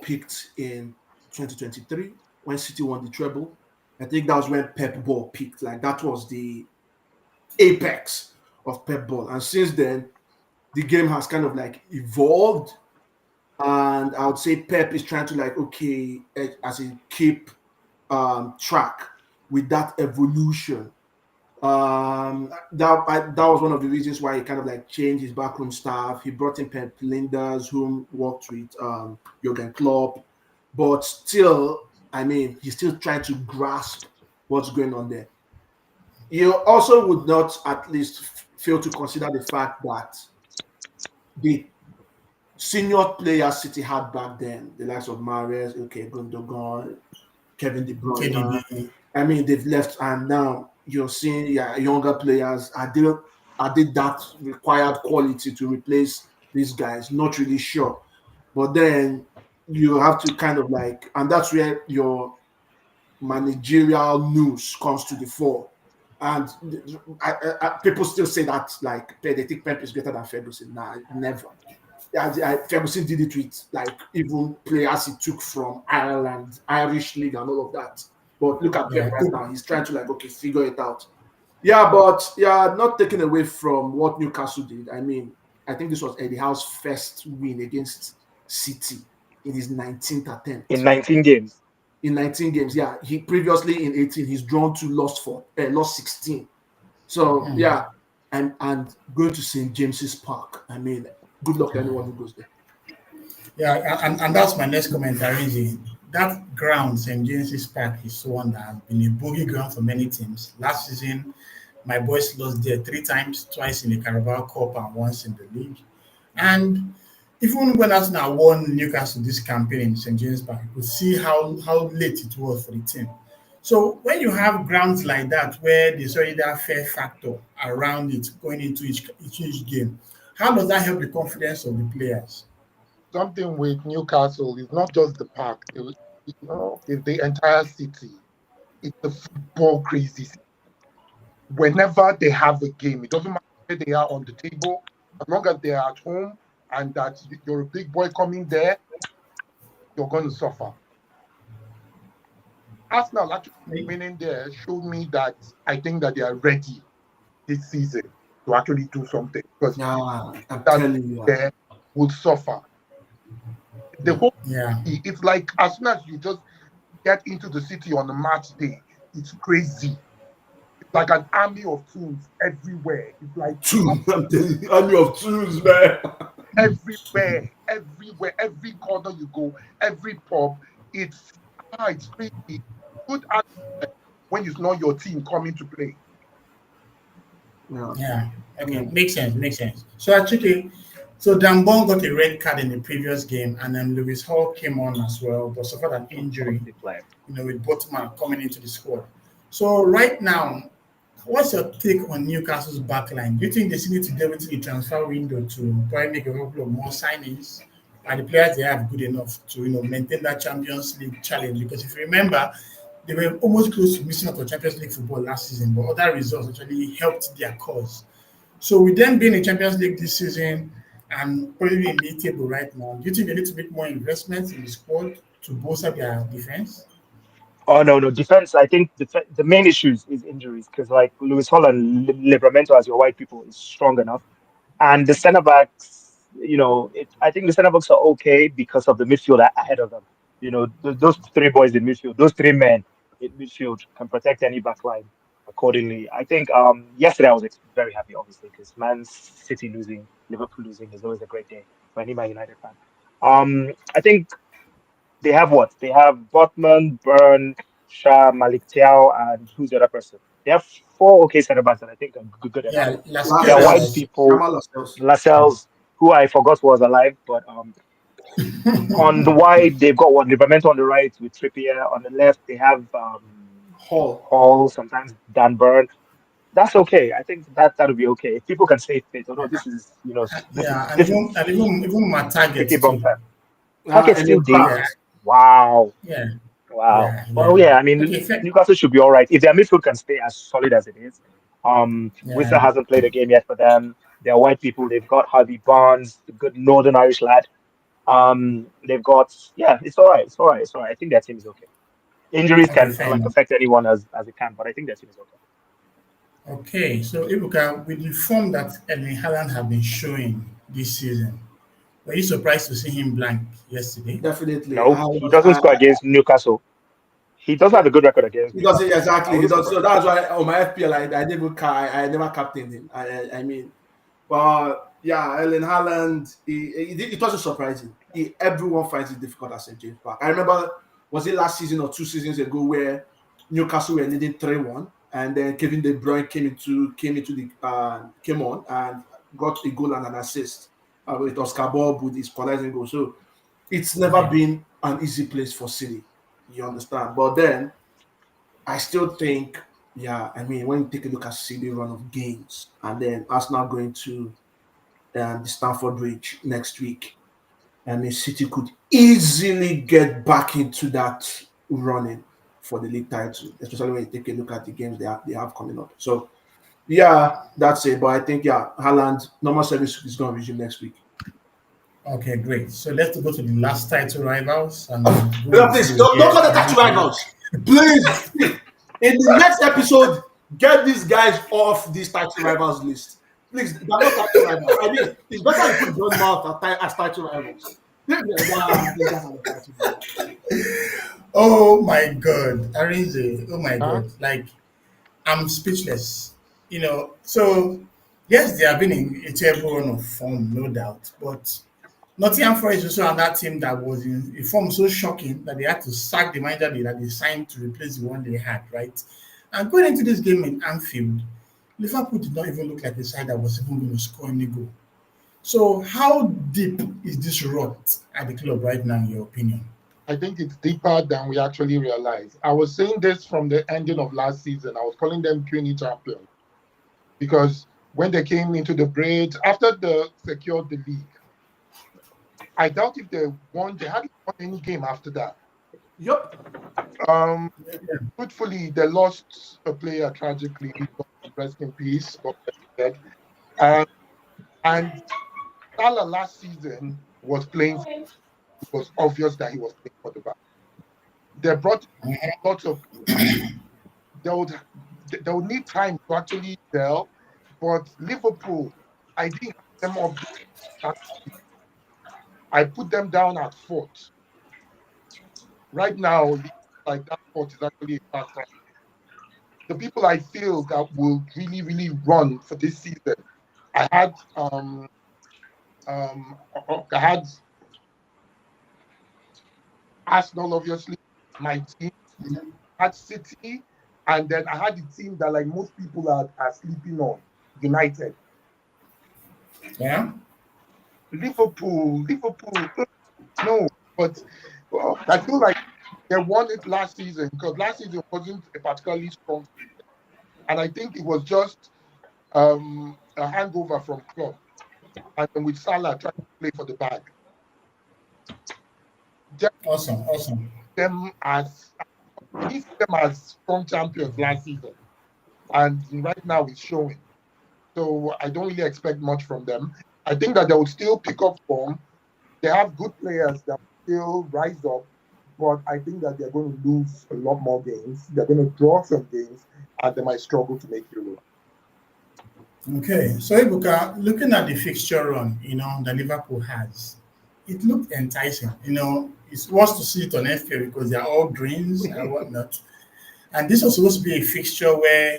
peaked in 2023 when City won the treble. I think that was when Pep Ball peaked. Like that was the apex of Pep Ball. And since then, the game has kind of like evolved. And I would say Pep is trying to keep track with that evolution. That was one of the reasons why he kind of like changed his backroom staff. He brought in Pep Linders, whom worked with Jurgen Klopp, but still, I mean, he's still trying to grasp what's going on there. You also would not at least fail to consider the fact that the senior players City had back then, the likes of Mahrez, Gundogan, Kevin De Bruyne. I mean, they've left, and now you're seeing younger players. Are they that required quality to replace these guys? Not really sure. But then you have to kind of like, and that's where your managerial news comes to the fore. And people still say that like they think Pep is greater than Ferguson. Nah, never. Ferguson did it with like even players he took from Ireland, Irish league, and all of that. But look at Pep right now; he's trying to like figure it out. Yeah, but yeah, not taking away from what Newcastle did. I mean, I think this was Eddie Howe's first win against City in his 19th In attempt. 19 games. In 19 games, yeah. He previously in 18, he's drawn to lost 16. So yeah, and going to St. James's Park. I mean, good luck to anyone who goes there. Yeah, and that's my next comment, Arinzi. That ground, St. James's Park, is one that has been a bogey ground for many teams. Last season, my boys lost there 3 times, twice in the Carabao Cup and once in the league. And even when Arsenal won Newcastle this campaign in St. James's Park, you could see how late it was for the team. So when you have grounds like that where there's already that fair factor around it going into each game, how does that help the confidence of the players? Something with Newcastle is not just the park, it's the entire city. It's the football crazy city. Whenever they have a game, it doesn't matter where they are on the table, as long as they're at home and that you're a big boy coming there, you're going to suffer. Arsenal actually winning there showed me that I think that they are ready this season to actually do something, because I'm that telling you, there will suffer. The whole Yeah. it's like as soon as you just get into the city on a match day, it's crazy. It's like an army of tools everywhere. It's like I'm telling you, army of tools, man. everywhere, every corner you go, every pub, it's crazy. Good when it's not your team coming to play. Yeah. Okay. Makes sense. So actually, so Dambon got a red card in the previous game, and then Lewis Hall came on as well, but suffered an injury. With Botman coming into the squad. So right now, what's your take on Newcastle's backline? Do you think they still need to delve into the transfer window to probably make a couple of more signings? Are the players they have good enough to maintain that Champions League challenge? Because if you remember, they were almost close to missing out on Champions League football last season, but other results actually helped their cause. So with them being in Champions League this season and probably in the table right now, do you think they need to make more investments in the squad to bolster their defense? Oh no, defense. I think the main issues is injuries because like Lewis Hall and Libramento as your white people is strong enough, and the centre backs. I think the centre backs are okay because of the midfield ahead of them. Those 3 boys in midfield, those 3 men in midfield can protect any back line accordingly. I think yesterday I was very happy, obviously, because Man City losing, Liverpool losing is always a great day for any Man United fan. I think they have what? They have Botman, Byrne, Shah, Malik Tiao, and who's the other person? They have 4 okay centre backs that I think are good enough. Yeah, They are white Lascelles. people. Lascelles, who I forgot was alive, but on the wide they've got what Livramento on the right with Trippier. On the left they have Hall, sometimes Dan Byrne. That's okay. I think that'll be okay. If people can stay fit, although this is Yeah, and this even my tricky targets bump too. time. Target still deep. Yeah, Wow. yeah, Wow. yeah, Well, yeah. yeah. I mean, Okay, fair. Newcastle should be all right if their midfield can stay as solid as it is. Wissa Yeah, hasn't played a game yet for them. They're white people. They've got Harvey Barnes, the good Northern Irish lad. They've got It's all right. It's all right. It's all right. I think their team is okay. Injuries okay, can fair like enough. affect anyone as it can, but I think their team is okay. Okay, so Ibuka, with the form that Erling Haaland have been showing this season, were you surprised to see him blank yesterday? Definitely. No, he doesn't score against Newcastle. He does have a good record against He doesn't Newcastle. exactly. He does. So that's why on my FPL, I never I never captained him. I mean, but yeah, Erling Haaland, it wasn't surprising. Everyone finds it difficult at St. James Park. I remember, was it last season or 2 seasons ago where Newcastle were leading 3-1, and then Kevin De Bruyne came on and got a goal and an assist with Oscar Bob with his equalizing goal. So it's never been an easy place for City. You understand? But then I still think, yeah, I mean, when you take a look at City run of games, and then Arsenal going to the Stamford Bridge next week, I mean, City could easily get back into that running for the league title, especially when you take a look at the games they have coming up. So, yeah, that's it. But I think, yeah, Haaland, normal service is going to resume next week. Okay, great. So let's go to the last title rivals and Please don't call the title rivals. Please, in the next episode, get these guys off this title rivals list. Please, they're not title rivals. I mean, it's better you put Bournemouth as title rivals. Oh my God, Arinze, oh my God, like I'm speechless. So yes, they have been in a terrible run of form, no doubt, but Nottingham Forest is also another team that was in a form so shocking that they had to sack the manager that they signed to replace the one they had, right? And going into this game in Anfield, Liverpool did not even look like a side that was even going to score any goal. So how deep is this rot at the club right now, in your opinion? I think it's deeper than we actually realize. I was saying this from the ending of last season. I was calling them puny champions because when they came into the break, after they secured the league, I doubt if they won. They hadn't won any game after that. Yep. Truthfully, they lost a player tragically. Rest in peace. And Salah last season was playing. It was obvious that he was playing for the back. They brought lots of. They would need time to actually tell, but Liverpool, I didn't have them up. I put them down at fourth. Right now, like that fourth is actually a fast track. The people I feel that will really, really run for this season, I had Arsenal, obviously, my team, had City, and then I had the team that like most people are sleeping on, United. Yeah. Liverpool, no, but I feel like they won it last season because last season wasn't a particularly strong season. And I think it was just a hangover from club. And then with Salah trying to play for the bag. Awesome. Them as strong champions last season. And right now it's showing. So I don't really expect much from them. I think that they will still pick up form. They have good players that will still rise up, but I think that they're going to lose a lot more games. They're going to draw some games, and they might struggle to make Europe. Okay, so Ibuka, looking at the fixture run, that Liverpool has, it looked enticing. It wants to see it on FPL because they're all greens and whatnot. And this was supposed to be a fixture where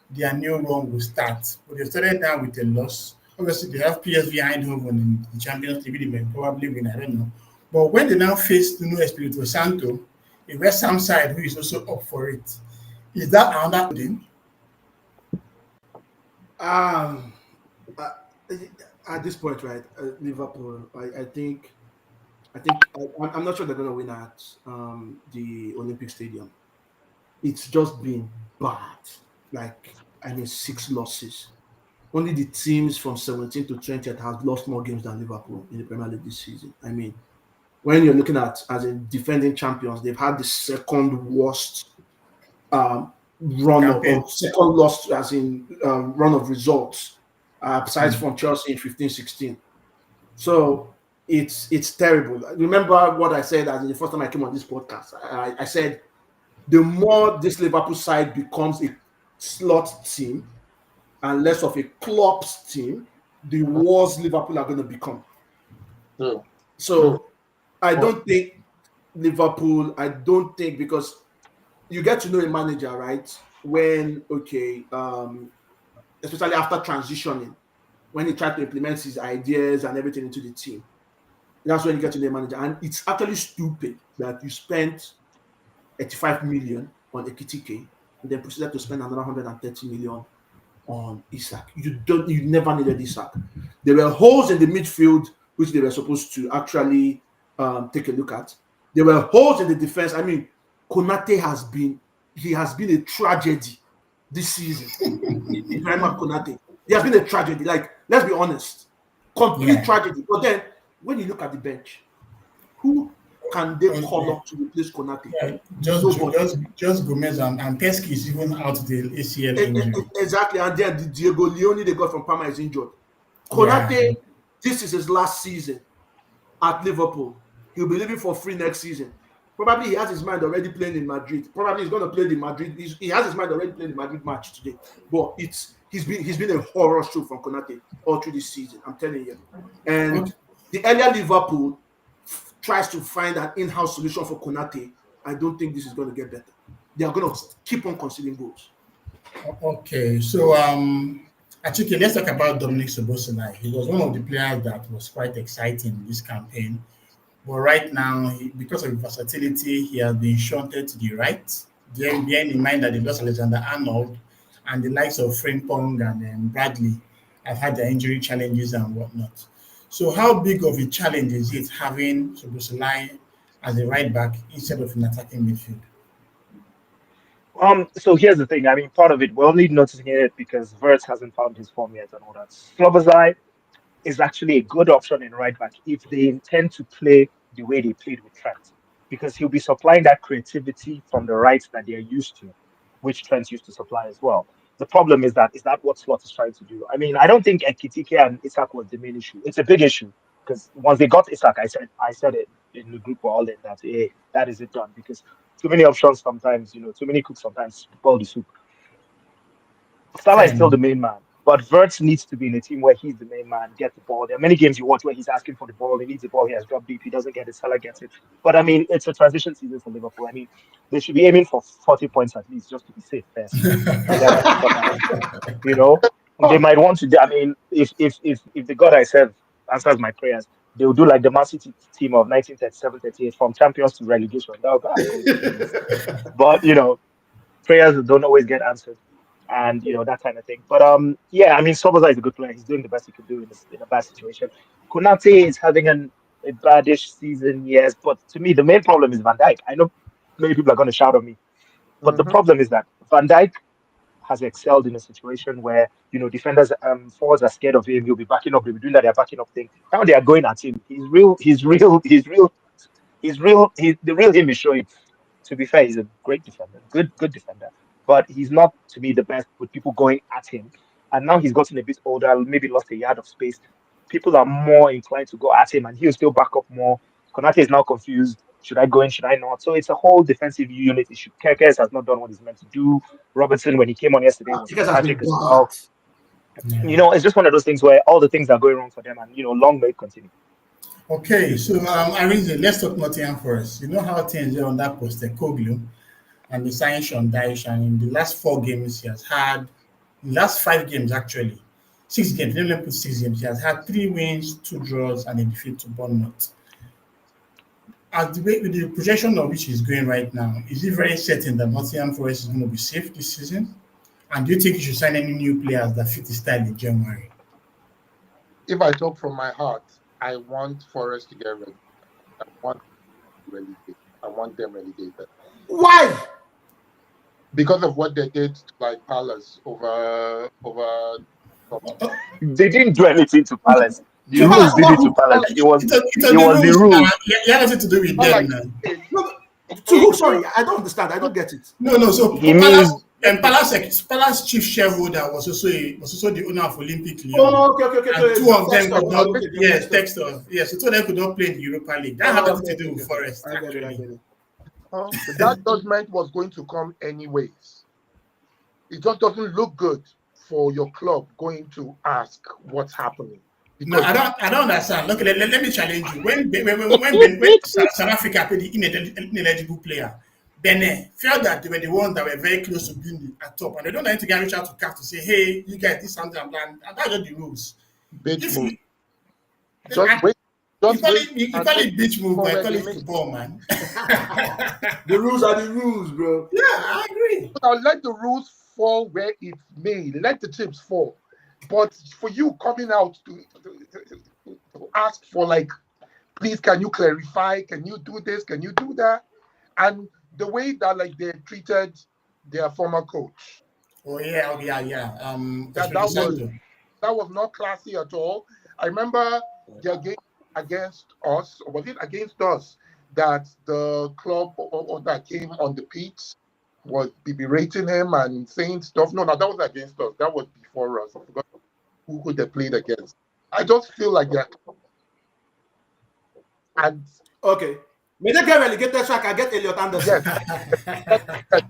their new run will start. But they started down with a loss. Obviously, they have PSV Eindhoven in the Champions League. They may probably win, I don't know. But when they now face Nuno Espirito Santo, a West Ham side who is also up for it, is that another thing? At this point, right, Liverpool, I think I'm not sure they're going to win at the Olympic Stadium. It's just been bad. 6 losses. Only the teams from 17 to 20 have lost more games than Liverpool in the Premier League this season. I mean, when you're looking at as in defending champions, they've had the second worst run of second loss as in run of results, besides from Chelsea in 15-16. So it's terrible. Remember what I said as in the first time I came on this podcast. I said the more this Liverpool side becomes a slot team and less of a clubs team, the worse Liverpool are going to become. Yeah. So I don't think Liverpool, because you get to know a manager, right? When, especially after transitioning, when he tried to implement his ideas and everything into the team, that's when you get to know a manager. And it's actually stupid that you spent 85 million on Ekitike and then proceeded to spend another 130 million on Isak. You never needed Isak. There were holes in the midfield which they were supposed to actually take a look at. There were holes in the defense. I mean, Konate has been a tragedy this season. Ibrahim Konate. He has been a tragedy. Like, let's be honest. Complete tragedy. But then when you look at the bench, who can they call up to replace Konate? Yeah, just Gomez and Pesky is even out the ACL injury. Exactly, and then Diego Leone they got from Parma is injured. Konate, this is his last season. at Liverpool. He'll be leaving for free next season. Probably he has his mind already playing in Madrid. Probably he's going to play the Madrid. He has his mind already playing the Madrid match today. But he's been a horror show from Konate all through this season. I'm telling you. And the earlier Liverpool tries to find an in-house solution for Konate, I don't think this is going to get better. They are going to keep on conceding goals. Okay, so Achike, let's talk about Dominic Szoboszlai. He was one of the players that was quite exciting in this campaign. But right now, because of versatility, he has been shunted to the right. Bearing in mind that they lost Alexander Arnold and the likes of Frimpong and Bradley have had their injury challenges and whatnot. So how big of a challenge is it having Szoboszlai as a right back instead of an attacking midfield? So here's the thing. I mean, part of it, we're only noticing it because Verts hasn't found his form yet and all that. Slobozai is actually a good option in right back if they intend to play the way they played with Trent, because he'll be supplying that creativity from the right that they're used to, which Trent used to supply as well. The problem is that what Slot is trying to do? I mean, I don't think Ekitike and Isak was the main issue. It's a big issue because once they got Isak, I said it in the group we're all in that hey, that is it done because too many options sometimes, too many cooks sometimes spoil the soup. Salah is still the main man, but Verts needs to be in a team where he's the main man, get the ball. There are many games you watch where he's asking for the ball, he needs the ball, he has dropped deep, he doesn't get it, Salah gets it. But I mean, it's a transition season for Liverpool. I mean, they should be aiming for 40 points at least just to be safe first. And then sort out, they might want to. I mean, if the God I serve answers my prayers, they will do like the Man City team of 1937-38 from champions to relegation. That would be but prayers don't always get answered, and that kind of thing. But yeah, I mean, Soboza is a good player. He's doing the best he could do in a bad situation. Konate is having a badish season, yes, but to me the main problem is Van Dijk. I know many people are going to shout at me, but the problem is that Van Dijk has excelled in a situation where defenders, forwards are scared of him. He'll be backing up. He'll be doing that. They're backing up thing. Now they are going at him. He's real. He's real. He's real. He's real. The real him is showing. To be fair, he's a great defender, good defender, but he's not to me the best with people going at him. And now he's gotten a bit older, maybe lost a yard of space. People are more inclined to go at him, and he'll still back up more. Konate is now confused. Should I go in? Should I not? So it's a whole defensive unit issue. Kerkez has not done what he's meant to do. Robertson, when he came on yesterday, was tragic as well. Yeah. It's just one of those things where all the things are going wrong for them, and long may it continue. Okay, so Arinze, let's talk Nottingham Forest. You know how things are on that Postecoglou and the signing Sean Dyche, and in the last 4 games he has had, in the last 5 games actually, 6 games, let me put 6 games, he has had 3 wins, 2 draws, and a defeat to Bournemouth. As the way with the projection of which he's going right now, is it very certain that Nottingham Forest is going to be safe this season? And do you think you should sign any new players that fit the style in January? If I talk from my heart, I want Forest to get ready. I want them relegated. Why? Because of what they did to like Palace over. They didn't do anything to Palace. The rules did it to Palace. It was the rules. It had nothing to do with them. To who? Sorry, I don't understand. I don't get it. No. So He means Palace chief shareholder was also the owner of Olympic Lyon. Oh, okay. And 2 of them could not. Okay, Yes, Textor. Yes, so 2 of them could not play in the Europa League. That had nothing to do with Forest. I get it. That judgment was going to come anyways. It just doesn't look good for your club going to ask what's happening. No, I don't understand. Look, let me challenge you. When South Africa played the ineligible player, Benin felt that they were the ones that were very close to being at top, and they don't need to reach out to CAF to say, "Hey, you guys, this something I'm done," and that's just the rules. Bitch move. You call it bitch move, but I call it football, man. The rules are the rules, bro. Yeah, I agree. I'll let the rules fall where it's made. Let the chips fall. But for you coming out to ask for like, please, can you clarify? Can you do this? Can you do that? And the way that like they treated their former coach. Oh yeah. That was not classy at all. I remember their game against us, or was it against us, that the club or that came on the pitch was berating him and saying stuff. No, that was against us. That was before us. I forgot who they played against. I just feel like that. And okay, may they get relegated so I can get Elliot Anderson? Yes.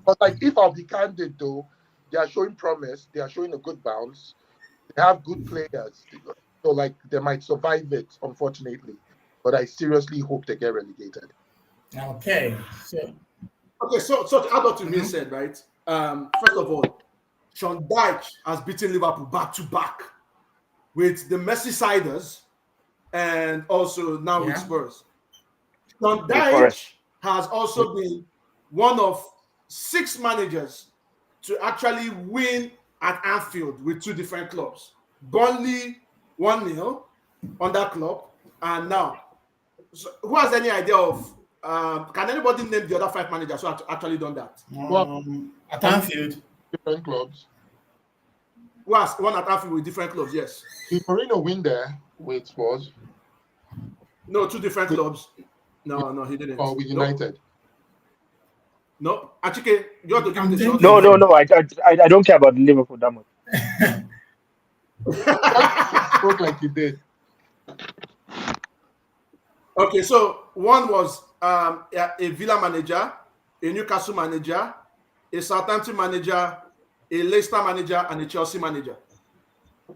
But like, if I'll be candid though, they are showing promise. They are showing a good bounce. They have good players, so like they might survive it. Unfortunately, but I seriously hope they get relegated. Okay. So to add on to me said, right? First of all, Sean Dyche has beaten Liverpool back to back with the Merseyside and also now with Spurs. Sean Dyche has also been one of 6 managers to actually win at Anfield with 2 different clubs. Burnley 1-0 on that club, and now, so who has any idea of? Can anybody name the other 5 managers who have actually done that? At Anfield, different clubs. Who has won at Anfield with different clubs? Yes. Did Mourinho win there with Spurs? No, 2 different clubs. No, he didn't. Or with United? No. Achike, you have to give me the shot. No. I don't care about Liverpool that much. Spoke like you did. Okay, so one was a Villa manager, a Newcastle manager, a Southampton manager, a Leicester manager, and a Chelsea manager.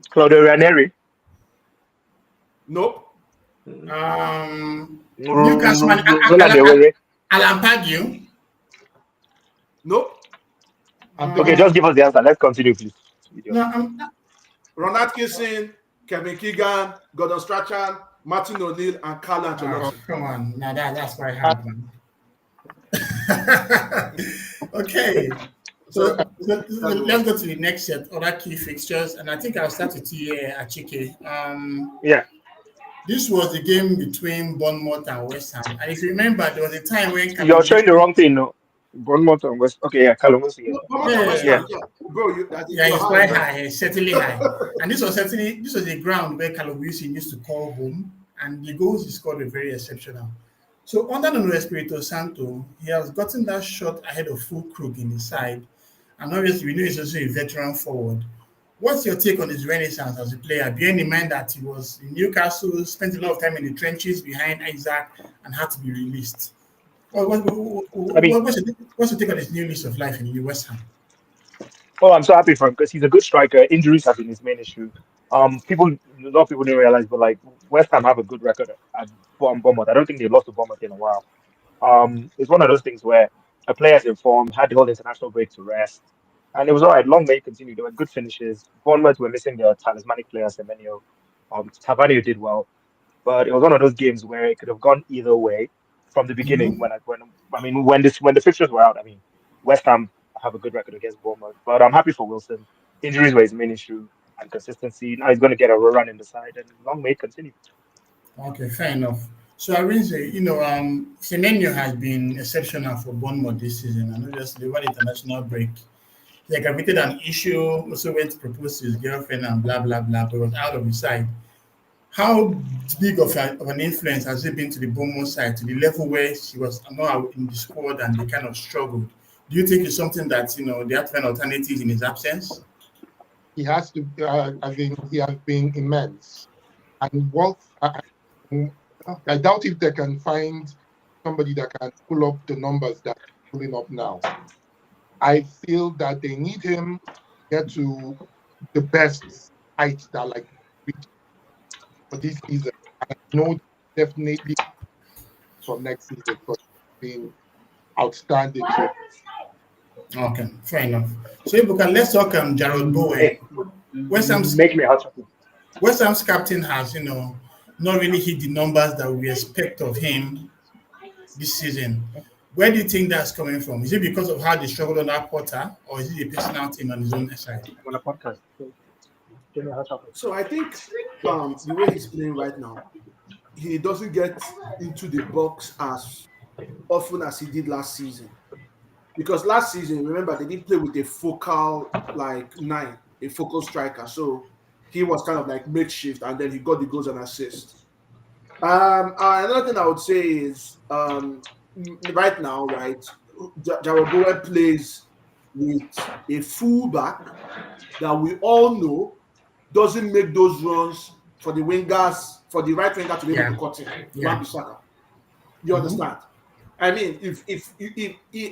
Claudio Ranieri. Nope. Newcastle manager. Alan Pardew. Nope. Okay, just give us the answer. Let's continue, please. No, Ron Atkinson, Kevin Keegan, Gordon Strachan, Martin O'Neill, and Carlo Ancelotti. Come on, now that's quite hard, man. Okay, so let's go to the next set, other key fixtures, and I think I'll start with you, Achike. Yeah. This was the game between Bournemouth and West Ham, and if you remember, there was a time when you're showing the wrong thing, no? Bournemouth and West. Okay, yeah, Callum Wilson. Yeah. Bro, it's quite high, certainly high, and this was the ground where Callum Wilson used to call home, and the goals he scored were very exceptional. So under Nuno Espirito Santo, he has gotten that shot ahead of Fulkrug in his side, and obviously we know he's also a veteran forward. What's your take on his renaissance as a player, bearing in mind that he was in Newcastle, spent a lot of time in the trenches behind Isaac, and had to be released? What's your take on his new lease of life in the West Ham? Oh, I'm so happy for him because he's a good striker. Injuries have been his main issue. A lot of people didn't realize, but like West Ham have a good record at Bournemouth. I don't think they've lost to Bournemouth in a while. It's one of those things where a player's informed, had the whole international break to rest, and it was all right. Long may continue. There were good finishes. Bournemouth were missing their talismanic player, Semenyo. Tavernier did well, but it was one of those games where it could have gone either way from the beginning. When the fixtures were out, West Ham have a good record against Bournemouth, but I'm happy for Wilson. Injuries were his main issue, and consistency. Now he's going to get a run in the side, and long may it continue. Okay, fair enough. So Arinze, Semenyo has been exceptional for Bournemouth this season, and obviously over the international break, he aggravated an issue, also went to propose to his girlfriend and blah blah blah, but was out of his side. How big of an influence has it been to the Bournemouth side, to the level where she was not in the squad and they kind of struggled? Do you think it's something that they have to find alternatives in his absence? He has to. He has been immense, and I doubt if they can find somebody that can pull up the numbers that are pulling up now. I feel that they need him to get to the best heights that for this season. I know definitely for next season, but being outstanding. Okay, fair enough. So Ibuka, let's talk Jarrod Bowen. West Ham's captain has, not really hit the numbers that we expect of him this season. Where do you think that's coming from? Is it because of how they struggled on that Potter, or is it a personal thing on his own side? So I think the way he's playing right now, he doesn't get into the box as often as he did last season. Because last season, remember, they didn't play with a focal 9, a focal striker. So he was kind of like makeshift, and then he got the goals and assists. Another thing I would say is right now, Jarrod Bowen plays with a fullback that we all know doesn't make those runs for the wingers, for the right winger to be able to cut in. You understand? I mean, if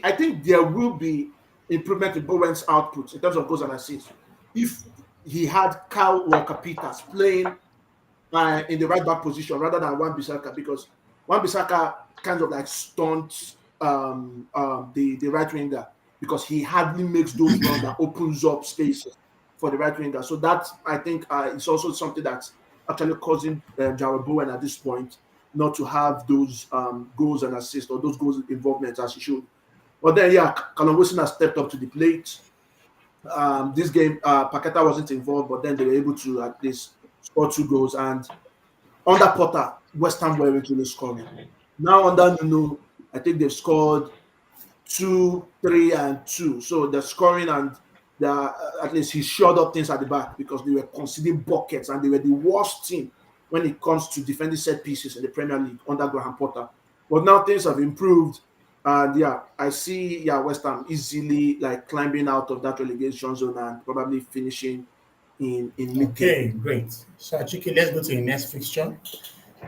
I think there will be improvement in Bowen's output in terms of goals and assists if he had Kyle Walker-Peters playing in the right back position rather than Wan-Bissaka, because Wan-Bissaka kind of like stunts the right winger because he hardly makes those runs that opens up spaces for the right winger. So that I think is also something that's actually causing Jarrell Bowen at this point not to have those goals and assists or those goals involvement as he should. But then, yeah, Callum Wilson has stepped up to the plate. This game, Paqueta wasn't involved, but then they were able to at least score 2 goals. And under Potter, West Ham were really scoring. Now under Nuno, I think they've scored 2, 3, and 2. So they're scoring and at least he shored up things at the back because they were conceding buckets and they were the worst team when it comes to defending set pieces in the Premier League under Graham Potter. But now things have improved. And yeah, I see West Ham easily like climbing out of that relegation zone and probably finishing in mid. Okay, great. So Chiki, let's go to the next fixture.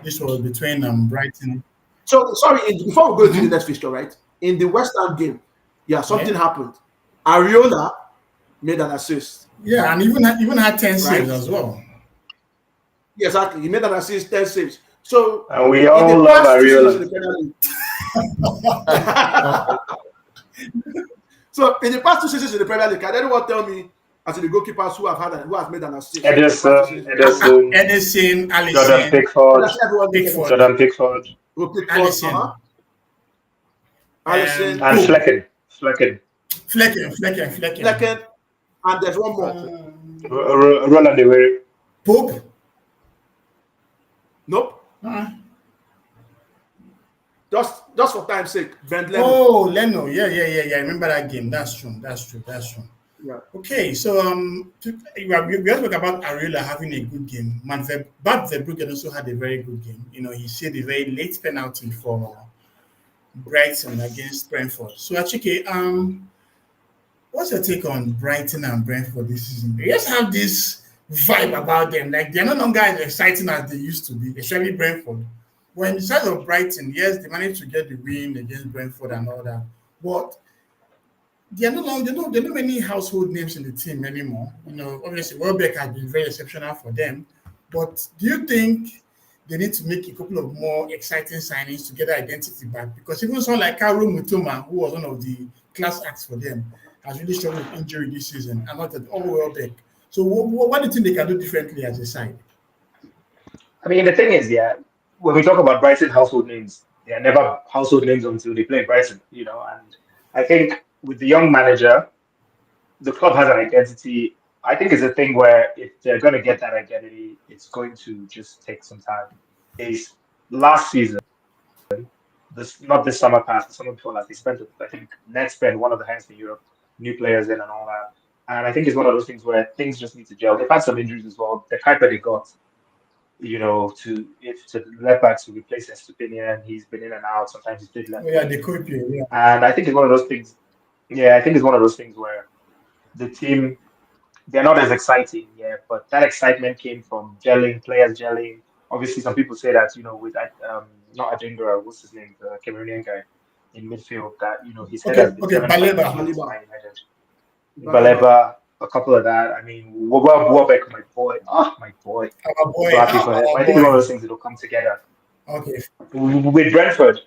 This was between Brighton. So sorry, before we go to the next fixture, right? In the West Ham game, something happened. Areola made an assist. Yeah, and even had 10 saves as well. Yeah, exactly. He made an assist, 10 saves. So and we all love Areola. So in the past 2 seasons in the Premier League, can anyone tell me as the goalkeepers who have made an assist? Edison, Alisson, Jordan Pickford, Alisson, and Flecken. And there's one more. Roland Dewey. Pope? Nope. Just for time's sake, Leno. Oh, Leno. Yeah. I remember that game. That's true. Yeah. Okay, so we also talk about Areola having a good game. But Verbruggen also had a very good game. He saved a very late penalty for Brighton against Brentford. So Achike, what's your take on Brighton and Brentford this season? They just have this vibe about them. Like they're no longer as exciting as they used to be, especially Brentford. Well, in the side of Brighton, yes, they managed to get the win against Brentford and all that. But there are not many household names in the team anymore. Obviously, Welbeck has been very exceptional for them. But do you think they need to make a couple of more exciting signings to get their identity back? Because even someone like Kaoru Mitoma, who was one of the class acts for them, has really struggled with injury this season, and not at all Welbeck. So what do you think they can do differently as a side? I mean, the thing is, when we talk about Brighton household names, they are never household names until they play Brighton, and I think with the young manager, the club has an identity. I think it's a thing where if they're going to get that identity, it's going to just take some time. Last season, not this summer past, the summer before last, they spent, I think, Nets spent one of the highest in Europe, new players in and all that. And I think it's one of those things where things just need to gel. They've had some injuries as well. The Kuipers they got, to left back to replace Estupinian, he's been in and out. Sometimes he's played left. Yeah, the Kuipers, yeah. And I think it's one of those things. Yeah, I think it's one of those things where the team, they're not as exciting, but that excitement came from players gelling. Obviously, some people say that, with not Adingra, what's his name, the Cameroonian guy in midfield, that, his head has been Baleba, a couple of that. I mean, Welbeck, my boy. My boy. So happy for him. I think it's one of those things that will come together. Okay. With Brentford,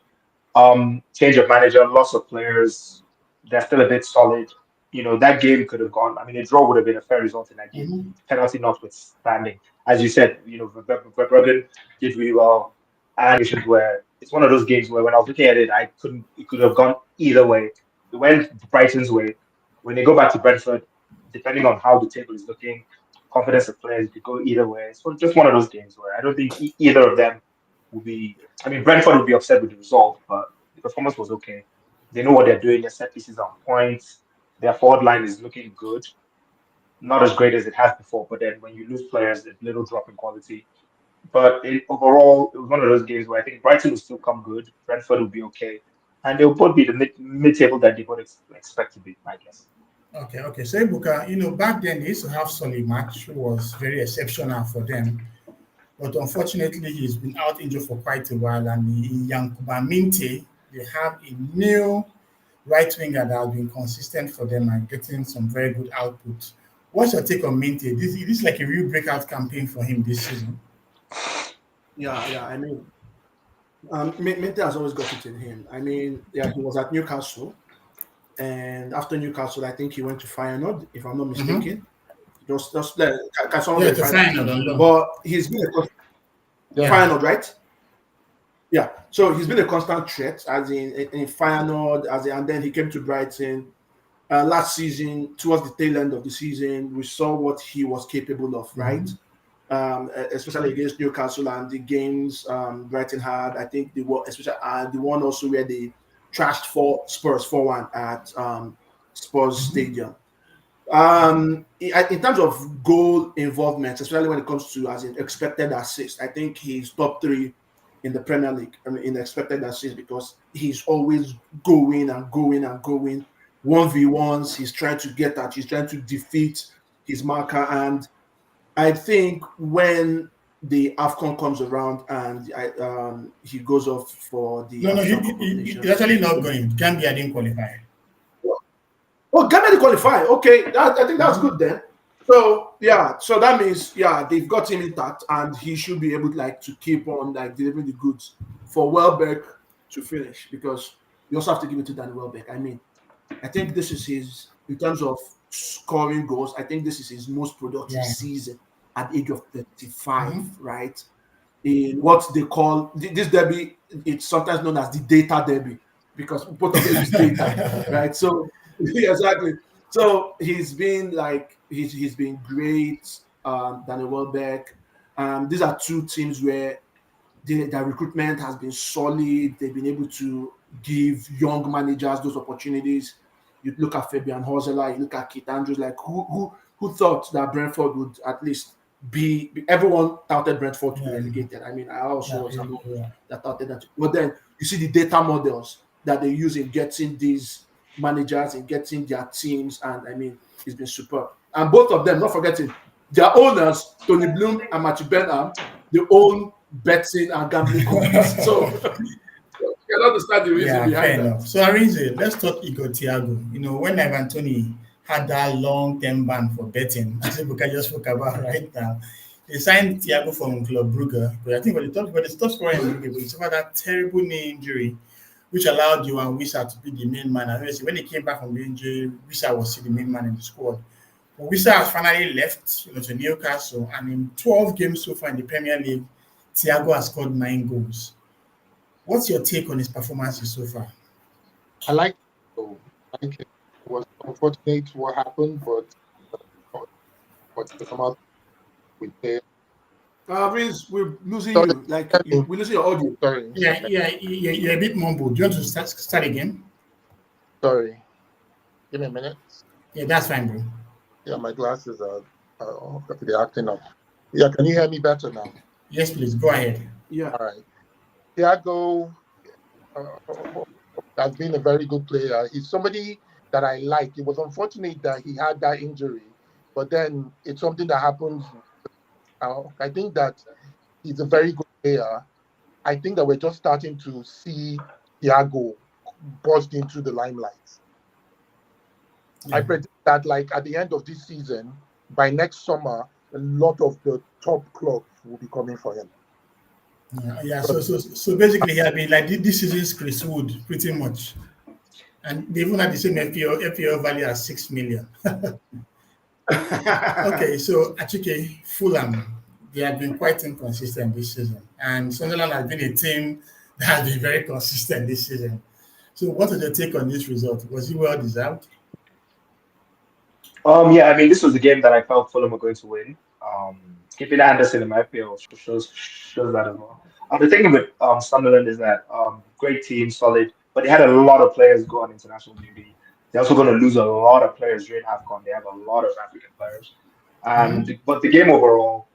change of manager, loss of players, they're still a bit solid. That game could have gone. I mean, a draw would have been a fair result in that game. Penalty notwithstanding. As you said, Verbruggen did really well. And it's one of those games where when I was looking at it, it could have gone either way. It went Brighton's way. When they go back to Brentford, depending on how the table is looking, confidence of players could go either way. So just one of those games where I don't think either of them will be. I mean, Brentford would be upset with the result, but the performance was okay. They know what they're doing. Their set pieces are on point. Their forward line is looking good. Not as great as it has before, but then when you lose players, there's a little drop in quality. But overall, it was one of those games where I think Brighton will still come good. Brentford will be okay. And they'll both be the mid-table that they both expect to be, I guess. Okay. So, Ibuka, back then they used to have Solly Match, who was very exceptional for them. but unfortunately he's been out injured for quite a while. And in Yankuba Minte, they have a new right winger that has been consistent for them and getting some very good output. What's your take on Minte? This is like a real breakout campaign for him this season. Yeah. I mean, Mente has always got it in him. I mean, yeah, he was at Newcastle, and after Newcastle, I think he went to Feyenoord, if I'm not mistaken. Just can someone Yeah, to verify that? Feyenoord on loan. But he's been a Yeah. Feyenoord, right? Yeah. So he's been a constant threat, as in Feyenoord, and then he came to Brighton. Last season, towards the tail end of the season, we saw what he was capable of, right? Especially against Newcastle and the games Brighton had. I think the one, especially the one also where they trashed for Spurs 4-1 at Spurs Stadium. In terms of goal involvement, especially when it comes to as in expected assist, I think he's top three in the Premier League. I mean, in expected assist because he's always going and going and going. 1v1s, he's trying to get at, he's trying to defeat his marker. And I think when the AFCON comes around and he goes off for the No, African Cup of he's Nations. actually not going. Gambia didn't qualify. Oh, Ghana did qualify. Okay, I think that's good then. So yeah, so that means they've got him intact, and he should be able to keep on delivering the goods for Welbeck to finish because you also have to give it to Danny Welbeck. I mean, I think this is his in terms of scoring goals. I think this is his most productive season at the age of 35, right? In what they call this derby, it's sometimes known as the data derby because both of them use data, right? So exactly. So he's been he's been great. Daniel Welbeck. These are two teams where their recruitment has been solid. They've been able to give young managers those opportunities. You look at Fabian Hosela, you look at Keith Andrews. Who thought that Brentford would at least be? Everyone touted Brentford to be relegated. I mean, I also was among that touted that. But then you see the data models that they use in getting these managers and getting their teams, and I mean, it's been superb. And both of them, not forgetting their owners, Tony Bloom and Matthew Benham, they own betting and gambling companies. So you can understand the reason behind that. Enough. So Arinze, let's talk Igor Thiago. You know, when Ivan Toney had that long-term ban for betting, as Ibuka just spoke about right now, they signed Thiago from Club Brugge. But I think when the top scorer in Brugge, but he suffered that terrible knee injury, which allowed Johan Wissa to be the main man. And when he came back from the injury, Wissa was still the main man in the squad. But Wissa has finally left, to Newcastle, and in 12 games so far in the Premier League, Thiago has scored 9 goals. What's your take on his performances so far? I like it. It was unfortunate what happened, but come out with it. Vince, we're losing you. We're losing your audio. Sorry. Yeah, you're a bit mumbled. Do you want to start again? Sorry. Give me a minute. Yeah, that's fine, bro. Yeah, my glasses are they're acting up. Yeah, can you hear me better now? Yes, please. Go ahead. Yeah. All right. Thiago has been a very good player. He's somebody that I like. It was unfortunate that he had that injury, but then it's something that happens. I think that he's a very good player. I think that we're just starting to see Thiago burst into the limelight. I predict that, at the end of this season, by next summer, a lot of the top clubs will be coming for him. Yeah. So basically, he'll be like this season's Chris Wood, pretty much, and they even had the same FPL value as 6 million. Okay, so Achike, Fulham, they have been quite inconsistent this season, and Sunderland has been a team that has been very consistent this season. So, what is your take on this result? Was it well deserved? Yeah, I mean, this was a game that I felt Fulham were going to win. Keeping Anderson in my field shows that as well. The thing with Sunderland is that great team, solid, but they had a lot of players go on international duty. They're also going to lose a lot of players during AFCON. They have a lot of African players, but the game overall,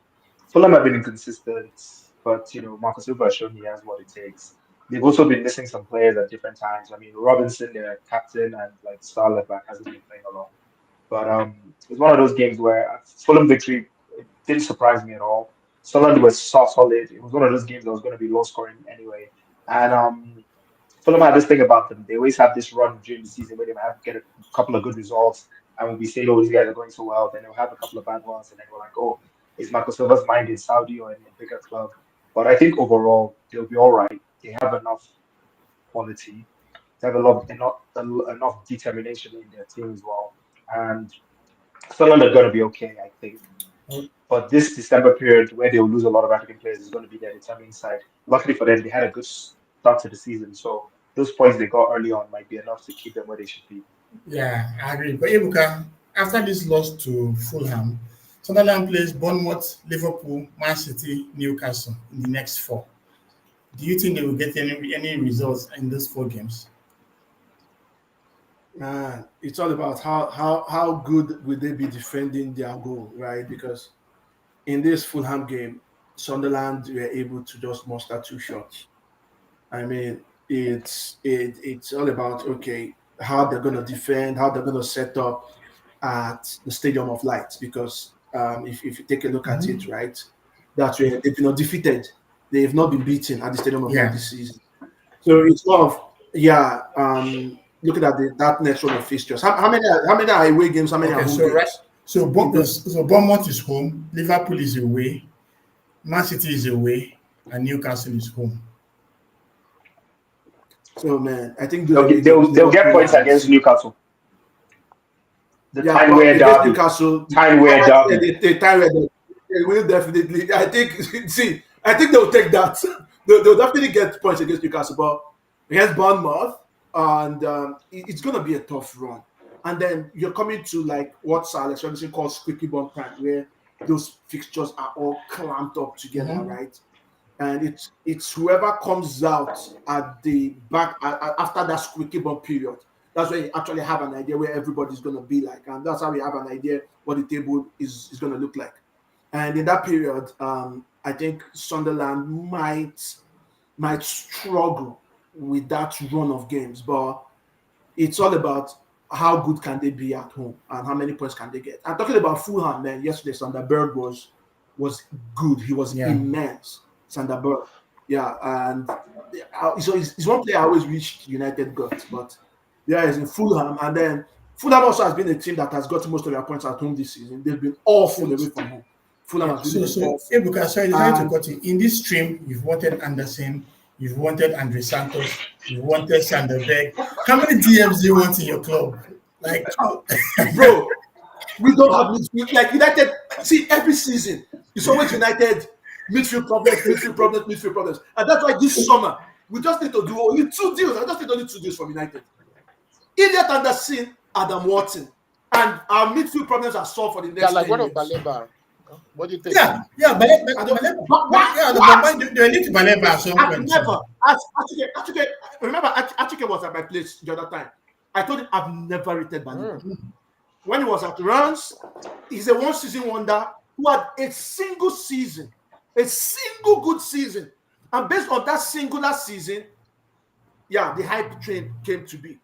Fulham have been inconsistent. But Marcus Silva has shown he has what it takes. They've also been missing some players at different times. I mean, Robinson, their captain, and star left back hasn't been playing a lot. But it's one of those games where Fulham victory, it didn't surprise me at all. Sunderland was so solid. It was one of those games that was going to be low scoring anyway. And Fulham had this thing about them. They always have this run during the season where they might have to get a couple of good results. And when we say, oh, these guys are going so well, then they'll have a couple of bad ones. And then we're like, oh, is Marco Silva's mind in Saudi or in a bigger club? But I think overall, they'll be all right. They have enough quality. They have enough determination in their team as well. And Sunderland are going to be okay, I think. But this December period where they'll lose a lot of African players is going to be their determining side. Luckily for them, they had a good start to the season. So those points they got early on might be enough to keep them where they should be. Yeah, I agree. But Ebuka, after this loss to Fulham, Sunderland plays Bournemouth, Liverpool, Man City, Newcastle in the next 4. Do you think they will get any results in those 4 games? It's all about how good will they be defending their goal, right? Because in this Fulham game, Sunderland were able to just muster 2 shots. I mean, it's all about how they're going to defend, how they're going to set up at the Stadium of Light. Because if you take a look at it, right, that's where they've been defeated. They've not been beaten at the Stadium of Light this season. So it's more of looking at that next round of fixtures. How many are away games? How many are home games? Right. So Bournemouth is home, Liverpool is away, Man City is away, and Newcastle is home. So man, I think they'll get points against Newcastle. The time where Derby. The time where they will definitely. I think they'll take that. They'll definitely get points against Newcastle, but against Bournemouth, and it's going to be a tough run. And then you're coming to like what Sir Alex Ferguson calls squeaky bum time, where those fixtures are all clamped up together, right? And it's whoever comes out at the back after that squeaky bum period. That's where you actually have an idea where everybody's going to be like, and that's how we have an idea what the table is going to look like. And in that period, I think Sunderland might struggle with that run of games, but it's all about how good can they be at home and how many points can they get. I'm talking about Fulham, man. Yesterday, Sander Berg was good. He was immense, Sander Berg. Yeah, and so he's one player I always wished United got, but he's in Fulham, and then Fulham also has been a team that has got most of their points at home this season. They've been awful away from home. Fulham has been awful. Ebuka, sorry to cut you. In this stream, you've wanted Anderson, you've wanted Andre Santos, you've wanted Sanderberg. How many DMs do you want in your club? Like, bro, we don't have midfield. Like United, see, every season, it's always United midfield problems. And that's why this summer, we just need to do only 2 deals. I just need only 2 deals from United. Elliot Anderson, Adam Watson. And our midfield problems are solved for the next 10 years. What of Baleba? What do you think? Baleba. They need to Baleba at some point. Remember, Achike was at my place the other time. I told him I've never rated Baleba. When he was at Reims, he's a one-season wonder who had a single good season. And based on that singular season, the hype train came to be.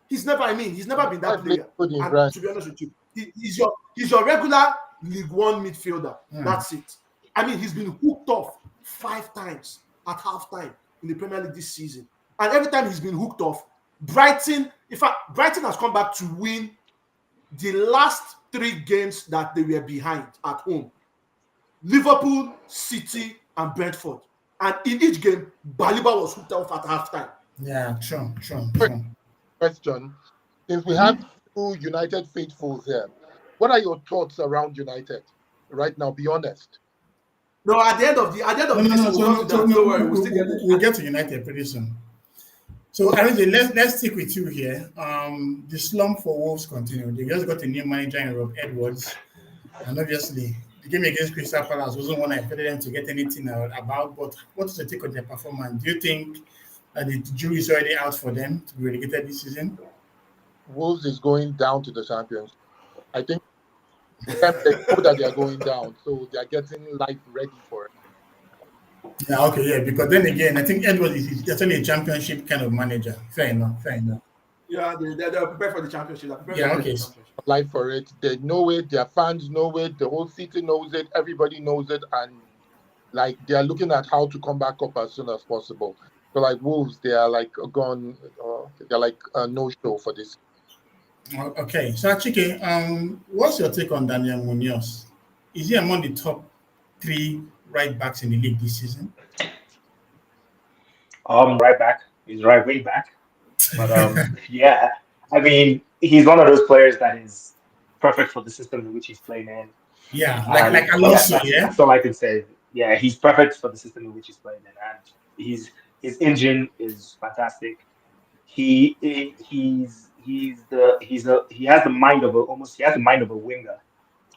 He's never been that player. And to be honest with you, he's your regular League One midfielder. That's it. I mean, he's been hooked off 5 times at halftime in the Premier League this season. And every time he's been hooked off, Brighton has come back to win the last 3 games that they were behind at home. Liverpool, City, and Brentford. And in each game, Baleba was hooked off at halftime. Yeah, true. Question. Since we have 2 United faithfuls here, what are your thoughts around United right now? Be honest. No, at the end of the season, we'll get to United pretty soon. So, let's stick with you here. The slump for Wolves continue. They just got a new manager in Rob Edwards, and obviously the game against Crystal Palace wasn't one I expected them to get anything about. But what is the take on their performance? Do you think the jury is already out for them to be relegated this season? Wolves is going down to the Champions. I think they know that they are going down, so they are getting life ready for it. Yeah, because then again, I think Edwards is actually a championship kind of manager. Fair enough. Yeah, they're prepared for the championship. Life for it. They know it. Their fans know it. The whole city knows it. Everybody knows it, and Like they are looking at how to come back up as soon as possible. So like Wolves, they are like gone. They're like no show for this. Okay, so Chike, what's your take on Daniel Munoz? Is he among the top three right backs in the league this season? Right back. He's right wing back. But yeah, I mean, he's one of those players that is perfect for the system in which he's playing in. Yeah, like And yeah, Alonso, yeah. that's all I can say. Yeah, he's perfect for the system in which he's playing in, and his engine is fantastic. He has the mind of a almost he has the mind of a winger,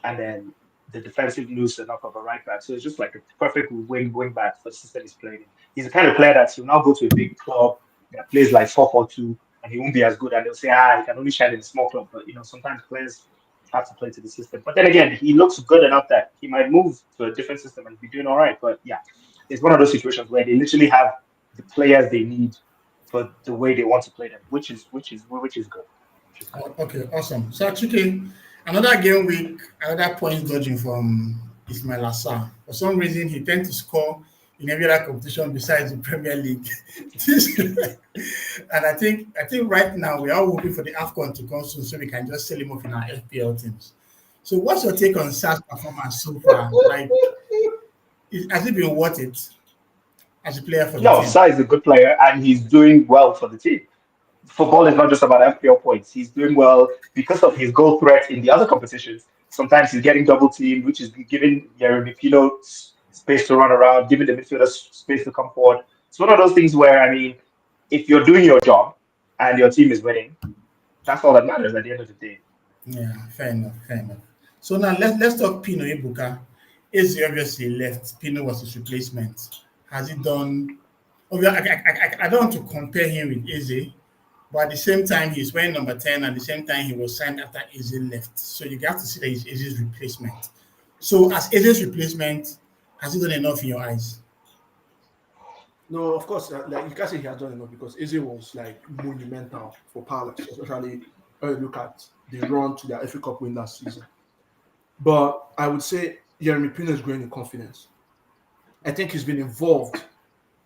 and then the defensive loose enough of a right back. So it's just like a perfect wing back for the system he's playing in. He's the kind of player that he'll now go to a big club that plays like 4-4-2, and he won't be as good. And they'll say, he can only shine in a small club. But sometimes players have to play to the system. But then again, he looks good enough that he might move to a different system and be doing all right. But yeah, it's one of those situations where they literally have the players they need for the way they want to play them, which is good. Which is good. Okay, awesome. So Chike, another game week, another points dodging from Ismail Assar. For some reason, he tends to score in every other competition besides the Premier League. And I think right now we are hoping for the AFCON to come soon so we can just sell him off in our FPL teams. So what's your take on Sar's performance so far? Like, has it been worth it as a player for the No, team? Sai is a good player and he's doing well for the team. Football is not just about FPL points. He's doing well because of his goal threat in the other competitions. Sometimes he's getting double teamed, which is giving Jeremy Pino space to run around, giving the midfielders space to come forward. It's one of those things where, I mean, if you're doing your job and your team is winning, that's all that matters at the end of the day. Yeah, fair enough, fair enough. So now let's talk Pino Ibuka. Eze obviously left. Pino was his replacement. Has he done? Obviously, I don't want to compare him with Eze, but at the same time, he's wearing number 10. At the same time, he was signed after Eze left. So you got to see that he's Eze's replacement. So as Eze's replacement, has he done enough in your eyes? No, of course, like you can't say he has done enough because Eze was like monumental for Palace, especially when you look at the run to their FA Cup win last season. But I would say Jeremy Pino is growing in confidence. I think he's been involved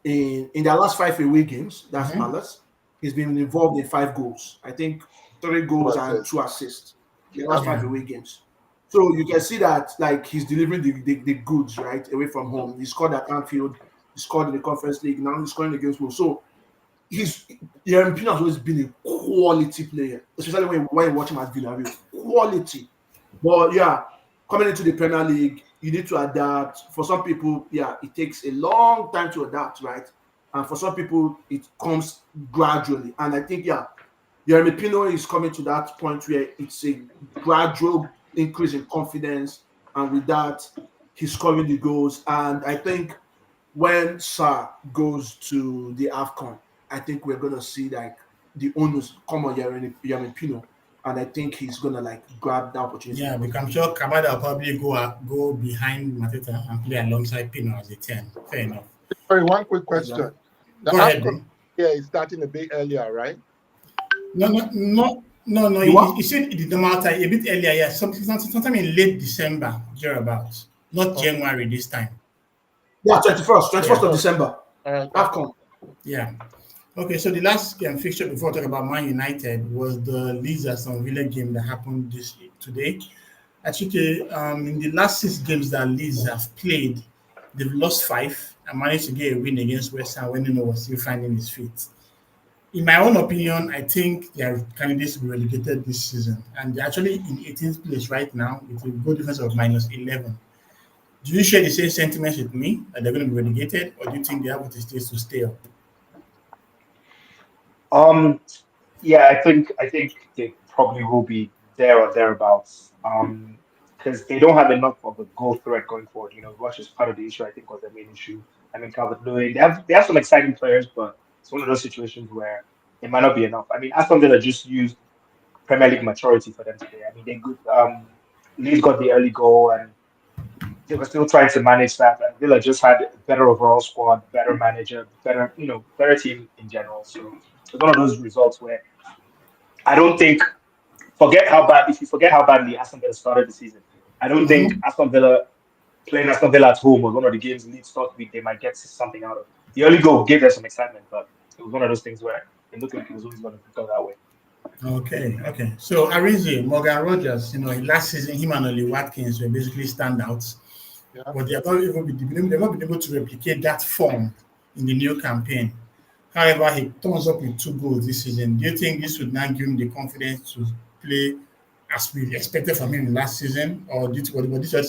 in their last five away games. That's Mhm. Palace. He's been involved in 5 goals. I think 3 goals and 2 assists. The last Yeah. 5 away games. So you can see that like he's delivering the goods right away from home. He scored at Anfield. He scored in the Conference League. Now he's scoring against Wolves. So he's Jeremy Pino has always been a quality player, especially when you watch him at Villarreal. Quality. But yeah, coming into the Premier League, you need to adapt. For some people, yeah, it takes a long time to adapt, right? And for some people, it comes gradually. And I think, yeah, Jeremy Pino is coming to that point where it's a gradual increase in confidence. And with that, he's scoring the goals. And I think when Sa goes to the AFCON, I think we're gonna see like the owners come on Jeremy Pino, and I think he's gonna like grab the opportunity Yeah, because because I'm sure Kamada will probably go behind Mateta and play alongside Pino as a 10. Fair enough. Sorry, one quick exactly. question. The Go ahead, AFCON bro. here is starting a bit earlier, right? No. You what? You said the normal time a bit earlier. Yeah, sometime in late December, thereabouts. Not Okay. January this time. Yeah, 21st of Yeah. December. All right. AFCON. Yeah. Okay, so the last game fixture before talking about Man United was the Leeds Aston Villa game that happened today. Actually, in the last 6 games that Leeds have played, they've lost 5 and managed to get a win against West Ham when Nuno was still finding his feet. In my own opinion, I think they are candidates to be relegated this season, and they're actually in 18th place right now with a goal difference of -11. Do you share the same sentiments with me that they're going to be relegated, or do you think they have what it takes to stay up? Um, yeah, I think they probably will be there or thereabouts. Because they don't have enough of a goal threat going forward. Rush is part of the issue. I think was the main issue. I mean, Calvert Lewin. They have some exciting players, but it's one of those situations where it might not be enough. I mean, Aston Villa just used Premier League maturity for them today. I mean, they good. Leeds got the early goal, and they were still trying to manage that. And Villa just had a better overall squad, better manager, better team in general. So it's one of those results where I don't think if you forget how badly Aston Villa started the season, I don't think Mhm. Aston Villa playing Aston Villa at home was one of the games Leeds thought they might get something out of. The early goal gave them some excitement, but it was one of those things where it looked like it was always going to go that way. Okay. So Arinze, Morgan Rogers, last season him and Oli Watkins were basically standouts, but they've not been able to replicate that form in the new campaign. However, he turns up with 2 goals this season. Do you think this would now give him the confidence to play as we expected from him last season, or this was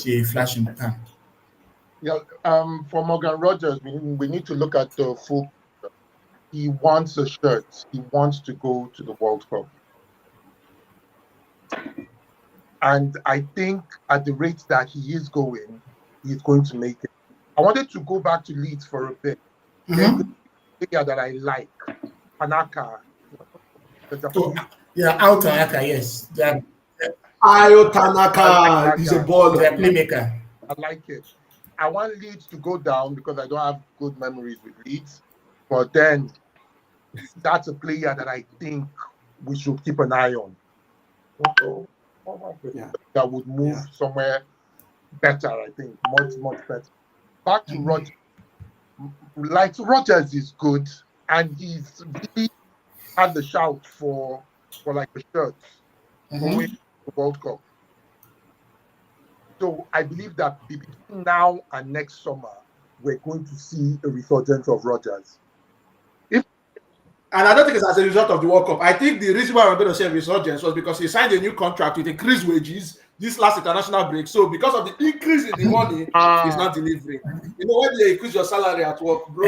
a flash in the pan? Yeah. For Morgan Rogers, we need to look at the full. He wants a shirt. He wants to go to the World Cup. And I think at the rate that he is going, he's going to make it. I wanted to go back to Leeds for a bit. There's a player that I like, Tanaka. Ao Tanaka, yes. Ayo Tanaka is a baller. They're playmaker. I like it. I want Leeds to go down because I don't have good memories with Leeds. But then that's a player that I think we should keep an eye on. That would move somewhere better, I think. Much better. Back to Rogers. Like Rogers is good, and he's really had the shout for like the shirt for winning the World Cup. So I believe that between now and next summer, we're going to see a resurgence of Rogers. And I don't think it's as a result of the World Cup. I think the reason why I'm going to say resurgence was because he signed a new contract with increased wages this last international break. So because of the increase in the money, he's not delivering. When they increase your salary at work, bro.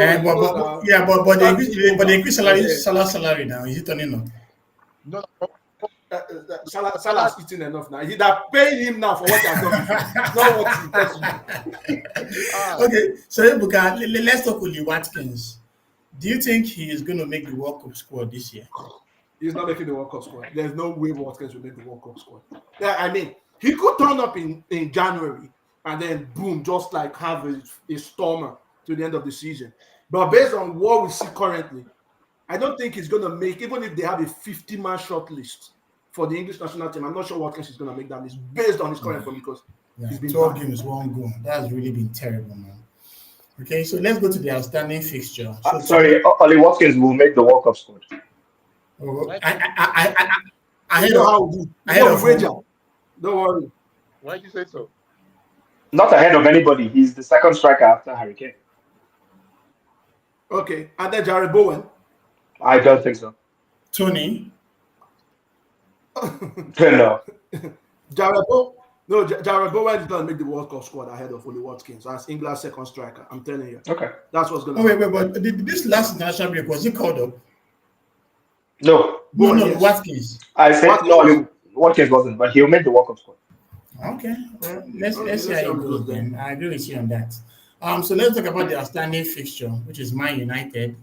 But they increase salary now. Is it turning up? No. Salah's eating enough now. They're paying him now for what they've done before, not what he does. Okay, so Ebuka, let's talk with Watkins. Do you think he is going to make the World Cup squad this year? He's not making the World Cup squad. There's no way Watkins will make the World Cup squad. He could turn up in January and then boom, just like have a stormer to the end of the season. But based on what we see currently, I don't think he's going to make, even if they have a 50-man short list for the English national team, I'm not sure Watkins is going to make that list based on his current form because he's been 12 games, 1 goal. That's really been terrible, man. Okay, so let's go to the outstanding fixture. Oli Watkins will make the World Cup squad. Ahead of Wager. Don't worry. Why did you say so? Not ahead of anybody. He's the second striker after Harry Kane. Okay, and then Jared Bowen. I don't think so. Tony. No. Jared Bowen is going to make the World Cup squad ahead of Oli Watkins as England's second striker. I'm telling you. Okay. That's what's going to happen. Wait, but this last international break, was he called up? No. Watkins. I said no, Watkins wasn't, but he'll make the World Cup squad. Okay. Well, let's see how it goes then. I agree with you on that. So let's talk about the outstanding fixture, which is Man United.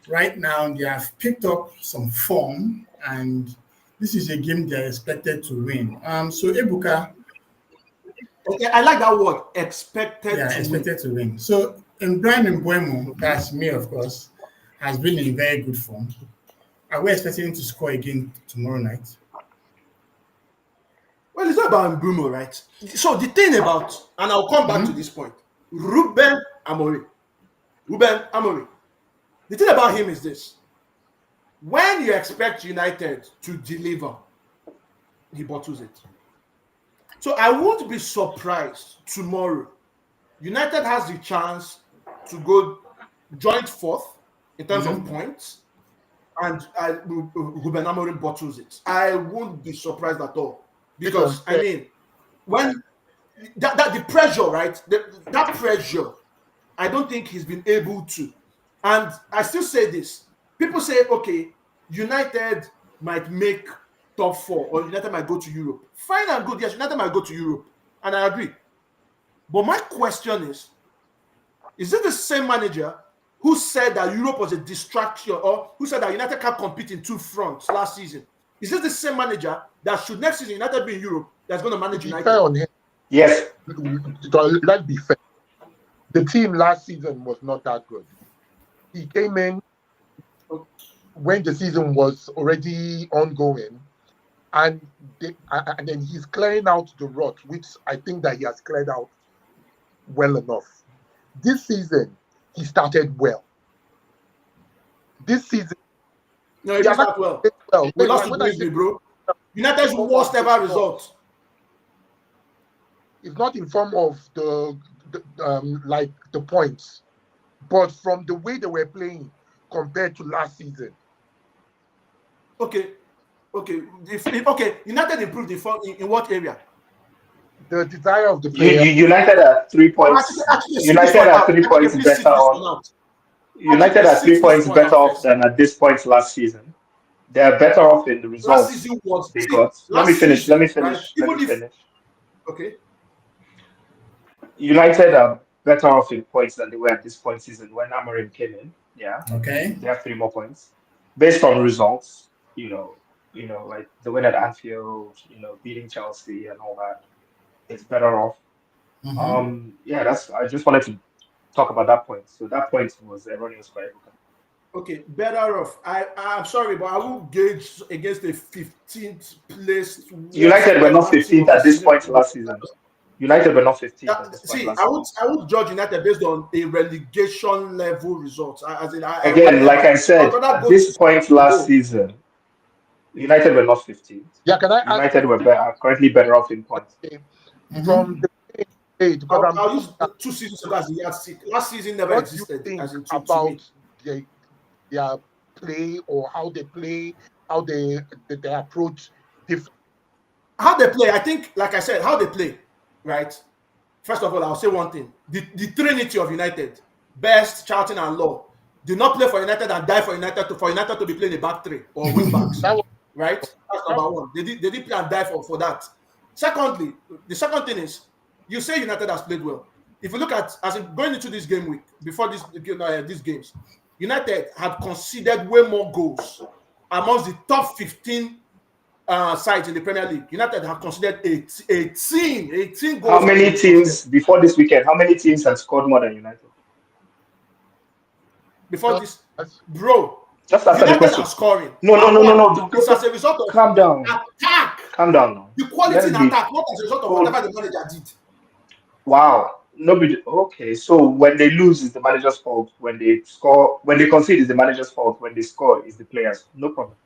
Right now they have picked up some form, and this is a game they're expected to win. So Ebuka. Okay, I like that word, expected to win. So Brian Mbeumo, that's me, of course, has been in very good form. Are we expecting him to score again tomorrow night? Well, it's not about Mbeumo, right? So the thing about, and I'll come back to this point, Ruben Amorim. The thing about him is this. When you expect United to deliver, he bottles it. So I won't be surprised tomorrow. United has the chance to go joint fourth in terms of points, and Ruben Amorim bottles it. I won't be surprised at all because when the pressure, right? That pressure, I don't think he's been able to. And I still say this. People say, okay, United might make top 4 or United might go to Europe. Fine and good. Yes, United might go to Europe. And I agree. But my question is it the same manager who said that Europe was a distraction or who said that United can't compete in 2 fronts last season? Is this the same manager that should next season United be in Europe that's going to manage United? Fair on him. Yes. Let's be fair. The team last season was not that good. He came in when the season was already ongoing, and then he's clearing out the rot, which I think that he has cleared out well enough. This season, he started well. This season, no, he didn't start well. We lost to Grimsby, bro. United's worst ever result. It's not in form of the points, but from the way they were playing compared to last season. Okay. United improved in what area? The desire of the player. United at 3 points. United at 3 points better on. United at 3 points better off than at this point last season. They are better off in the results they got. Let me finish. Okay. United are better off in points than they were at this point season when Amorim came in. Yeah. Okay. They have 3 more points based on results. Like the win at Anfield, beating Chelsea and all that. It's better off. Mm-hmm. I just wanted to talk about that point. So that point was erroneous for everyone. Okay, better off. I'm sorry, but I will gauge against the 15th place. United were not 15th at this point last season. United were not 15th at this point last season. I would judge United based on a relegation level results. Like I said, at this point last season, United were not 15th. Yeah, can I? United were currently better off in points. From the stage, because I'll use the 2 seasons as the yardstick. Last season never existed. As in about their play or how they play, how they approach different. How they play, I think, like I said, how they play, right? First of all, I'll say one thing: the trinity of United, Best, Charlton, and Law, do not play for United and die for United to be playing a back three or wing backs. Right? That's number one. They did play and die for that. Secondly, the second thing is, you say United has played well. If you look at, as in going into this game week, before these games, United had conceded way more goals amongst the top 15 sides in the Premier League. United have conceded 18 goals. How many teams before this weekend? How many teams have scored more than United? Before this, bro. Just answer the question. Scoring. No. It's as a result of calm down. Attack. Calm down now. The quality in attack, not as a result of whatever the manager did. Wow. Okay, so when they lose, is the manager's fault. When they concede, is the manager's fault. When they score, is the players. No problem.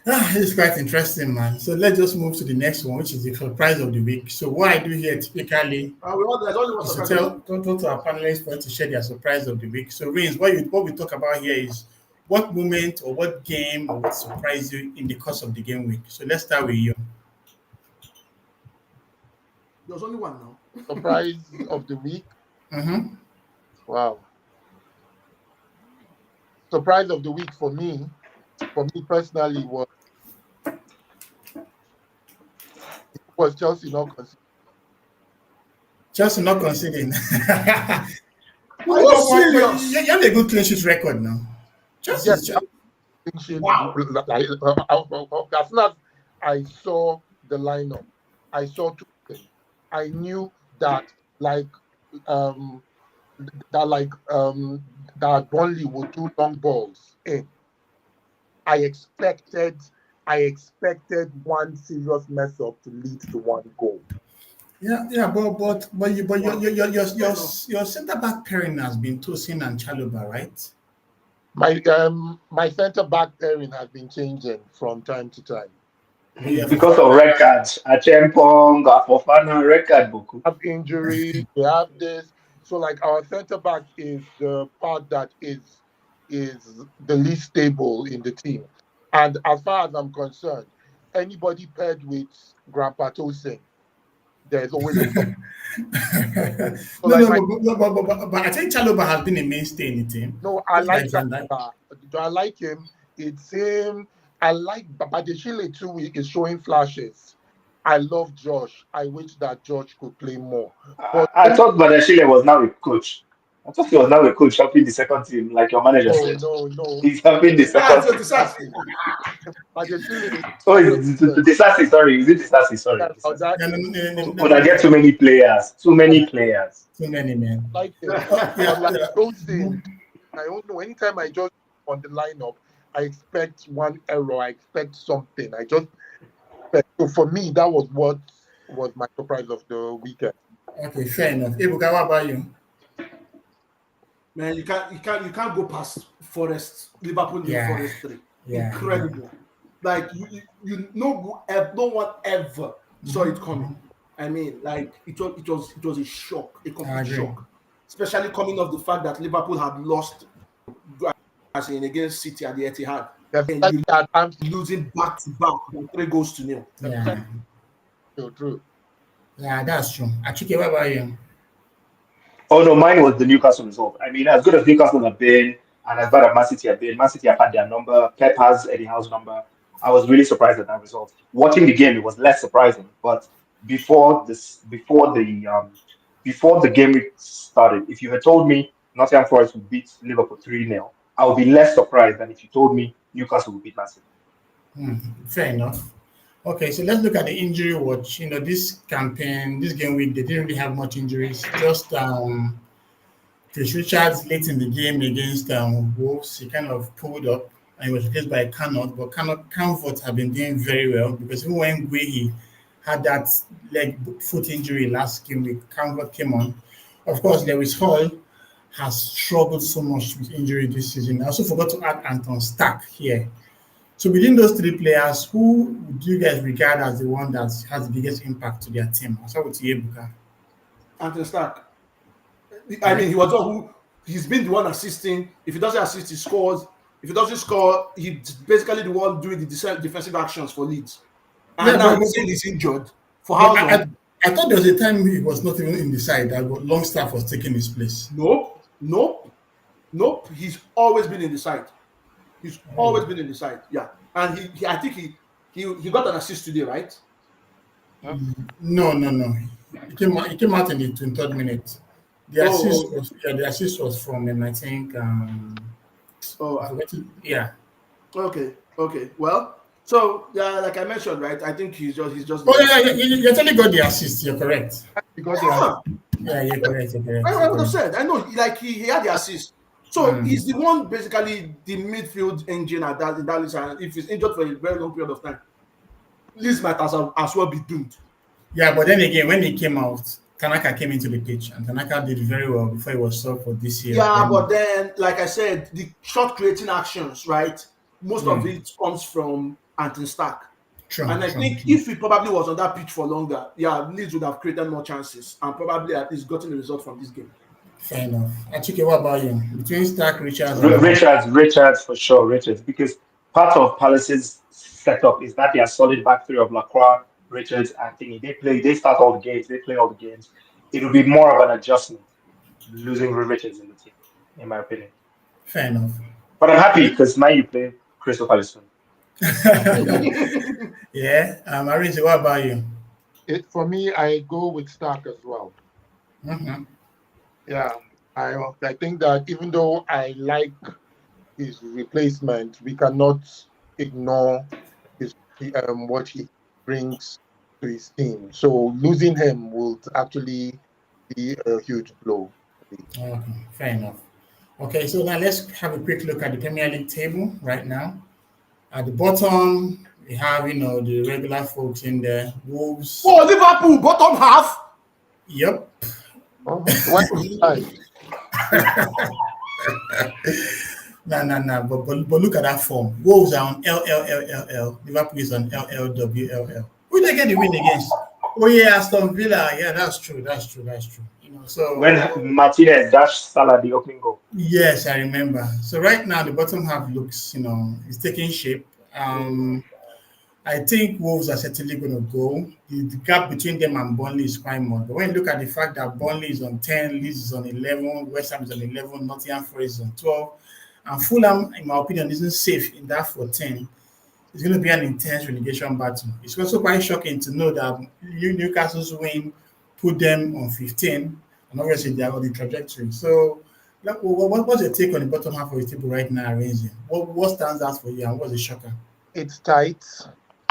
It's quite interesting, man. So let's just move to the next one, which is the surprise of the week. So what I do here typically is to tell our panelists for to share their surprise of the week. So Reins, what we talk about here is what moment or what game or what surprised you in the course of the game week. So let's start with you. There's only one now. Surprise of the week. Mm-hmm. Wow. Surprise of the week for me personally was Chelsea not conceding. Chelsea not conceding. Are you serious? You have a good clean sheet record now. Yes. Wow. As soon as I saw the lineup, I saw two things. I knew that that Burnley would do long balls in. I expected one serious mess up to lead to one goal. Yeah, but your centre back pairing has been Tosin and Chalobah, right? My centre back pairing has been changing from time to time. Because of red cards, Achempong, Afofana, red card book. Have injuries, we have this. So our centre back is the part that is the least stable in the team. And as far as I'm concerned, anybody paired with Grandpa Tosin, there's always a problem. But I think Chalobah has been a mainstay in the team. No, I like Chalobah. I like him. It's him. I like Badeshile too. Is showing flashes. I love Josh. I wish that Josh could play more. But I thought Badeshile was now a coach. I thought he was now a coach helping the second team, like your manager said. No. He's helping the second team. Disassi, sorry. Is it Disassi? Sorry. No. But I get too many players. Too many, man. I don't know. Anytime I just on the lineup, expect one error. I expect something. So for me, that was what was my surprise of the weekend. Okay, fair enough. Ibuka, what about you? Man, you can't go past Forest, Liverpool New Yeah, Forest 3. yeah. Incredible. Like no one ever saw it coming. I mean, like it was a shock, a I complete agree. shock. Especially coming off the fact that Liverpool had lost as in against City at the Etihad. And Especially you at Anfield. losing back to back with 3 goals to 0. Yeah, True. yeah, that's true. Achike, what about you? Oh no, mine was the Newcastle result. I mean, as good as Newcastle have been, and as bad as Man City have been, Man City have had their number. Pep has Eddie Howe's number. I was really surprised at that result. Watching the game, it was less surprising. But before this, before the game week started, if you had told me Nottingham Forest would beat Liverpool 3-0, I would be less surprised than if you told me Newcastle would beat Man City. Fair enough. Okay, so let's look at the injury watch. This campaign, this game week, they didn't really have much injuries. Just Chris Richards late in the game against Wolves, he kind of pulled up and he was replaced by Canot. But Canvot have been doing very well because even when Guehi had that foot injury last game week, Canvot came on. Of course, Lewis Hall has struggled so much with injury this season. I also forgot to add Anton Stark here. So within those three players, who do you guys regard as the one that has the biggest impact to their team? I'll start with Yebuka. Anthony Stark. I mean, he's been the one assisting. If he doesn't assist, he scores. If he doesn't score, he's basically the one doing the defensive actions for Leeds. And now he's saying he's injured. For how long? I thought there was a time he was not even in the side, that Longstaff was taking his place. Nope. He's always been in the side. He's always been in the side. Yeah. And I think he got an assist today, right? No. He came out in the 23rd minute. The assist was from him, I think. Yeah. Okay. Well, so yeah, like I mentioned, right? I think he's just. Oh yeah, you actually got the assist. You're correct. Yeah, you're correct. I would have said. I know, like he had the assist. So he's the one, basically the midfield engine at that in that list. And if he's injured for a very long period of time, Leeds might as well be doomed. Yeah, but then again, when he came out, Tanaka came into the pitch, and Tanaka did very well before he was sold for this year. Yeah, but then, like I said, the shot creating actions, right? Most of it comes from Anthony Stark. True, and I think if he probably was on that pitch for longer, Leeds would have created more chances and probably at least gotten the result from this game. Fair enough. Achike, what about you? Between Stark, Richards, Richards for sure, Richards, because part of Palace's setup is that they are solid back three of Lacroix, Richards, and Thingy. They start all the games, they play all the games. It will be more of an adjustment losing Richards in the team, in my opinion. Fair enough. But I'm happy because now you play Crystal Palace soon. Yeah. Arinze, what about you? For me, I go with Stark as well. Mm-hmm. Yeah, I think that even though I like his replacement, we cannot ignore what he brings to his team. So losing him will actually be a huge blow. Okay, fair enough. Okay, so now let's have a quick look at the Premier League table right now. At the bottom, we have the regular folks in there. Wolves. Oh, Liverpool bottom half. Yep. No. But look at that form. Wolves are on LLLLL. Liverpool is on LLWLL. Who did they get the win against? Oh yeah, Aston Villa. Yeah, that's true. So when Martinez dashed Salah the opening goal. Yes, I remember. So right now the bottom half looks, it's taking shape. I think Wolves are certainly going to go. The gap between them and Burnley is quite more. But when you look at the fact that Burnley is on 10, Leeds is on 11, West Ham is on 11, Nottingham Forest is on 12, and Fulham, in my opinion, isn't safe in that 14. It's going to be an intense relegation battle. It's also quite shocking to know that Newcastle's win put them on 15, and obviously they are on the trajectory. So, what's your take on the bottom half of the table right now, Renzi? What stands out for you, and what's the shocker? It's tight.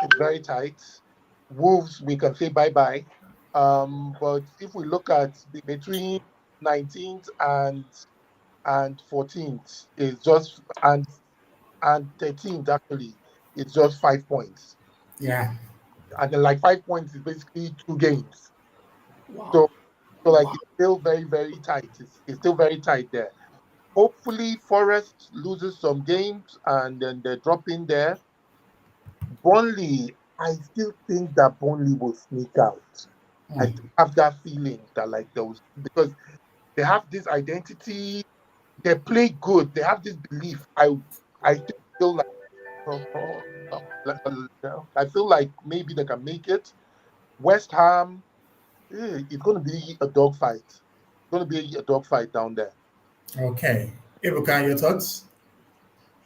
It's very tight. Wolves, we can say bye-bye. But if we look at between 19th and 14th, is just and and 13th actually. It's just 5 points. Yeah. And then like 5 points is basically 2 games. Wow. So like it's still very, very tight. It's still very tight there. Hopefully Forest loses some games and then they drop in there. Burnley, I still think that Burnley will sneak out. I have that feeling that like those, because they have this identity, they play good, they have this belief. I still feel like I feel like maybe they can make it. West Ham, it's going to be a dogfight. It's going to be a dogfight down there. Okay. Ibuka, your thoughts?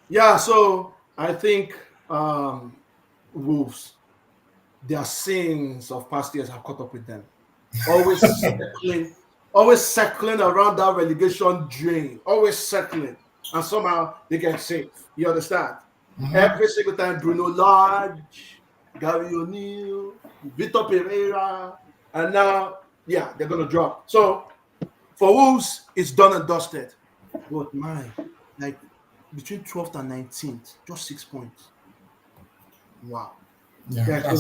Yeah, so I think Wolves, their sins of past years have caught up with them. Always circling around that relegation drain, always circling, and somehow they get safe. You understand? Every single time, Bruno Lage, Gary O'Neill, Vitor Pereira, and now, yeah, they're gonna drop. So for Wolves, it's done and dusted. But man, like between 12th and 19th, just 6 points. Wow. Yeah.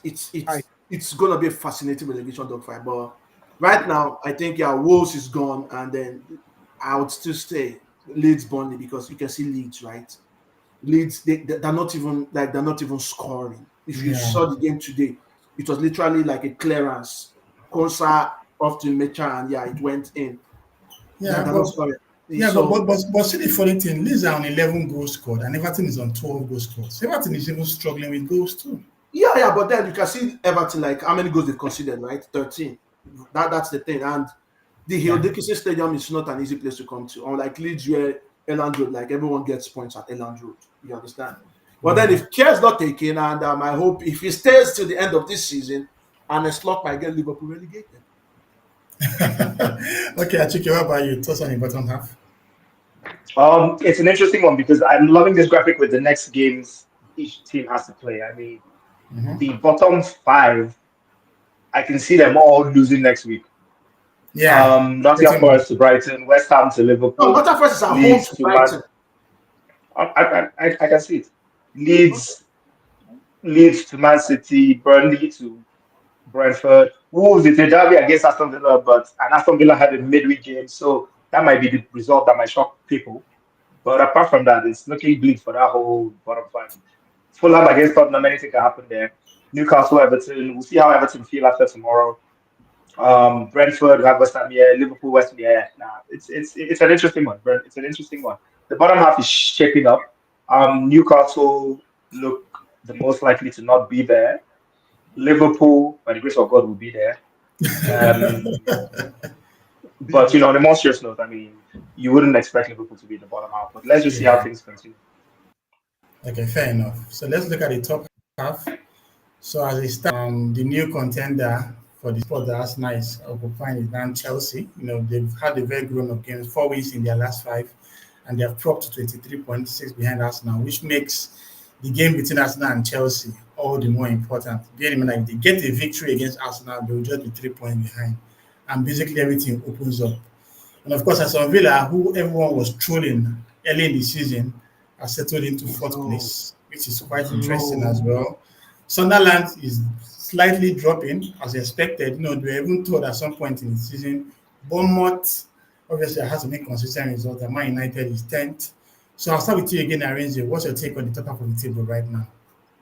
It's gonna be a fascinating relegation dogfight. But right now, I think Wolves is gone, and then I would still stay Leeds Burnley because you can see Leeds, right? Leeds, they're not even scoring. If you saw the game today, it was literally like a clearance. Konsa off to Mecha, and it went in. Yeah, They're not scoring. but see the funny thing, Leeds are on 11 goals scored and Everton is on 12 goals scored. So Everton is even struggling with goals too. Yeah, but then you can see Everton, like how many goals they've conceded, right? 13. That's the thing. And the Hill Dickinson Stadium is not an easy place to come to. Unlike Leeds, where Elland Road, like everyone gets points at Elland Road. You understand? But then if care is not taken, and I hope if he stays till the end of this season, and a slot might get Liverpool relegated. Okay, Achike, what about you? Thoughts on the bottom half? It's an interesting one because I'm loving this graphic with the next games each team has to play. I mean, the bottom 5, I can see them all losing next week. Yeah. Nottingham Forest to Brighton, West Ham to Liverpool. No, Nottingham Forest is at home Leeds to to Brighton. I can see it. Leeds to Man City, Burnley to Brentford. Wolves, it's a derby against Aston Villa, and Aston Villa had a midweek game, so that might be the result that might shock people. But apart from that, it's looking bleak for that whole bottom 5. Fulham against Tottenham, anything can happen there. Newcastle, Everton. We'll see how Everton feel after tomorrow. Brentford, have West Ham, Liverpool, West Ham, Nah, it's an interesting one. It's an interesting one. The bottom half is shaping up. Newcastle look the most likely to not be there. Liverpool, by the grace of God, will be there. But on a more serious note, I mean, you wouldn't expect Liverpool to be in the bottom half. But let's just see how things continue. Okay, fair enough. So let's look at the top half. So as it stands, the new contender for the spot that Arsenal is occupying is now Chelsea. They've had a very good run of games, 4 wins in their last 5, and they have dropped to 23.6 behind Arsenal, which makes the game between Arsenal and Chelsea all the more important. Bear in mind, if they get a victory against Arsenal, they will just be 3 points behind, and basically everything opens up. And of course, Aston Villa, who everyone was trolling early in the season, has settled into 4th place, which is quite interesting as well. Sunderland is slightly dropping as expected. They were even told at some point in the season. Bournemouth obviously has to make consistent results. Man United is 10th. So I'll start with you again, Arenze. What's your take on the top half of the table right now?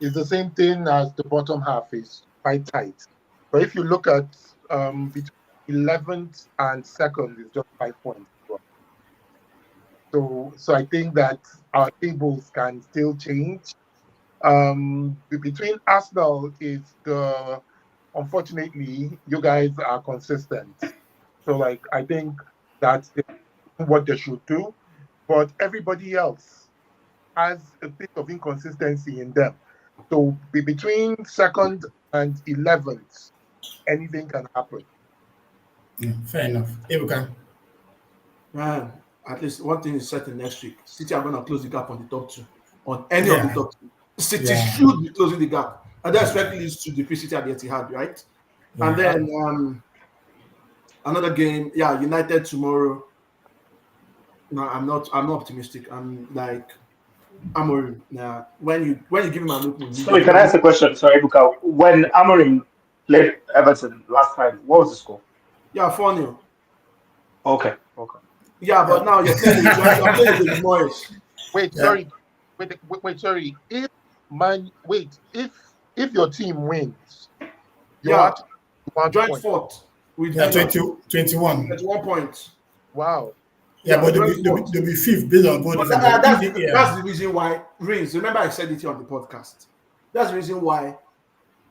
It's the same thing as the bottom half is quite tight. But if you look at between 11th and 2nd, it's just 5 points. So I think that our tables can still change. Between Arsenal is unfortunately, you guys are consistent. So I think that's what they should do. But everybody else has a bit of inconsistency in them. So between 2nd and 11th, anything can happen. Yeah, fair enough. Ebuka. Man, at least one thing is certain next week. City are going to close the gap on the top 2. On any of the top 2. City should be closing the gap. And that especially leads to the City at the Etihad, right? Yeah. And then another game, United tomorrow. No, I'm not optimistic. I'm like, Amorim. Nah, when you give him an open league, Sorry, can I ask a question? Sorry, Buka. When Amorim played Everton last time, what was the score? Yeah, 4-0. Okay, okay. Yeah, but now you're playing with David Moyes. Wait, sorry. Wait, sorry. If your team wins, you're actually 1 joint point. fourth with 21. 21 points. Wow. Yeah, but they'll be fifth based on goal difference. That's the reason why Reigns. Remember, I said it here on the podcast. That's the reason why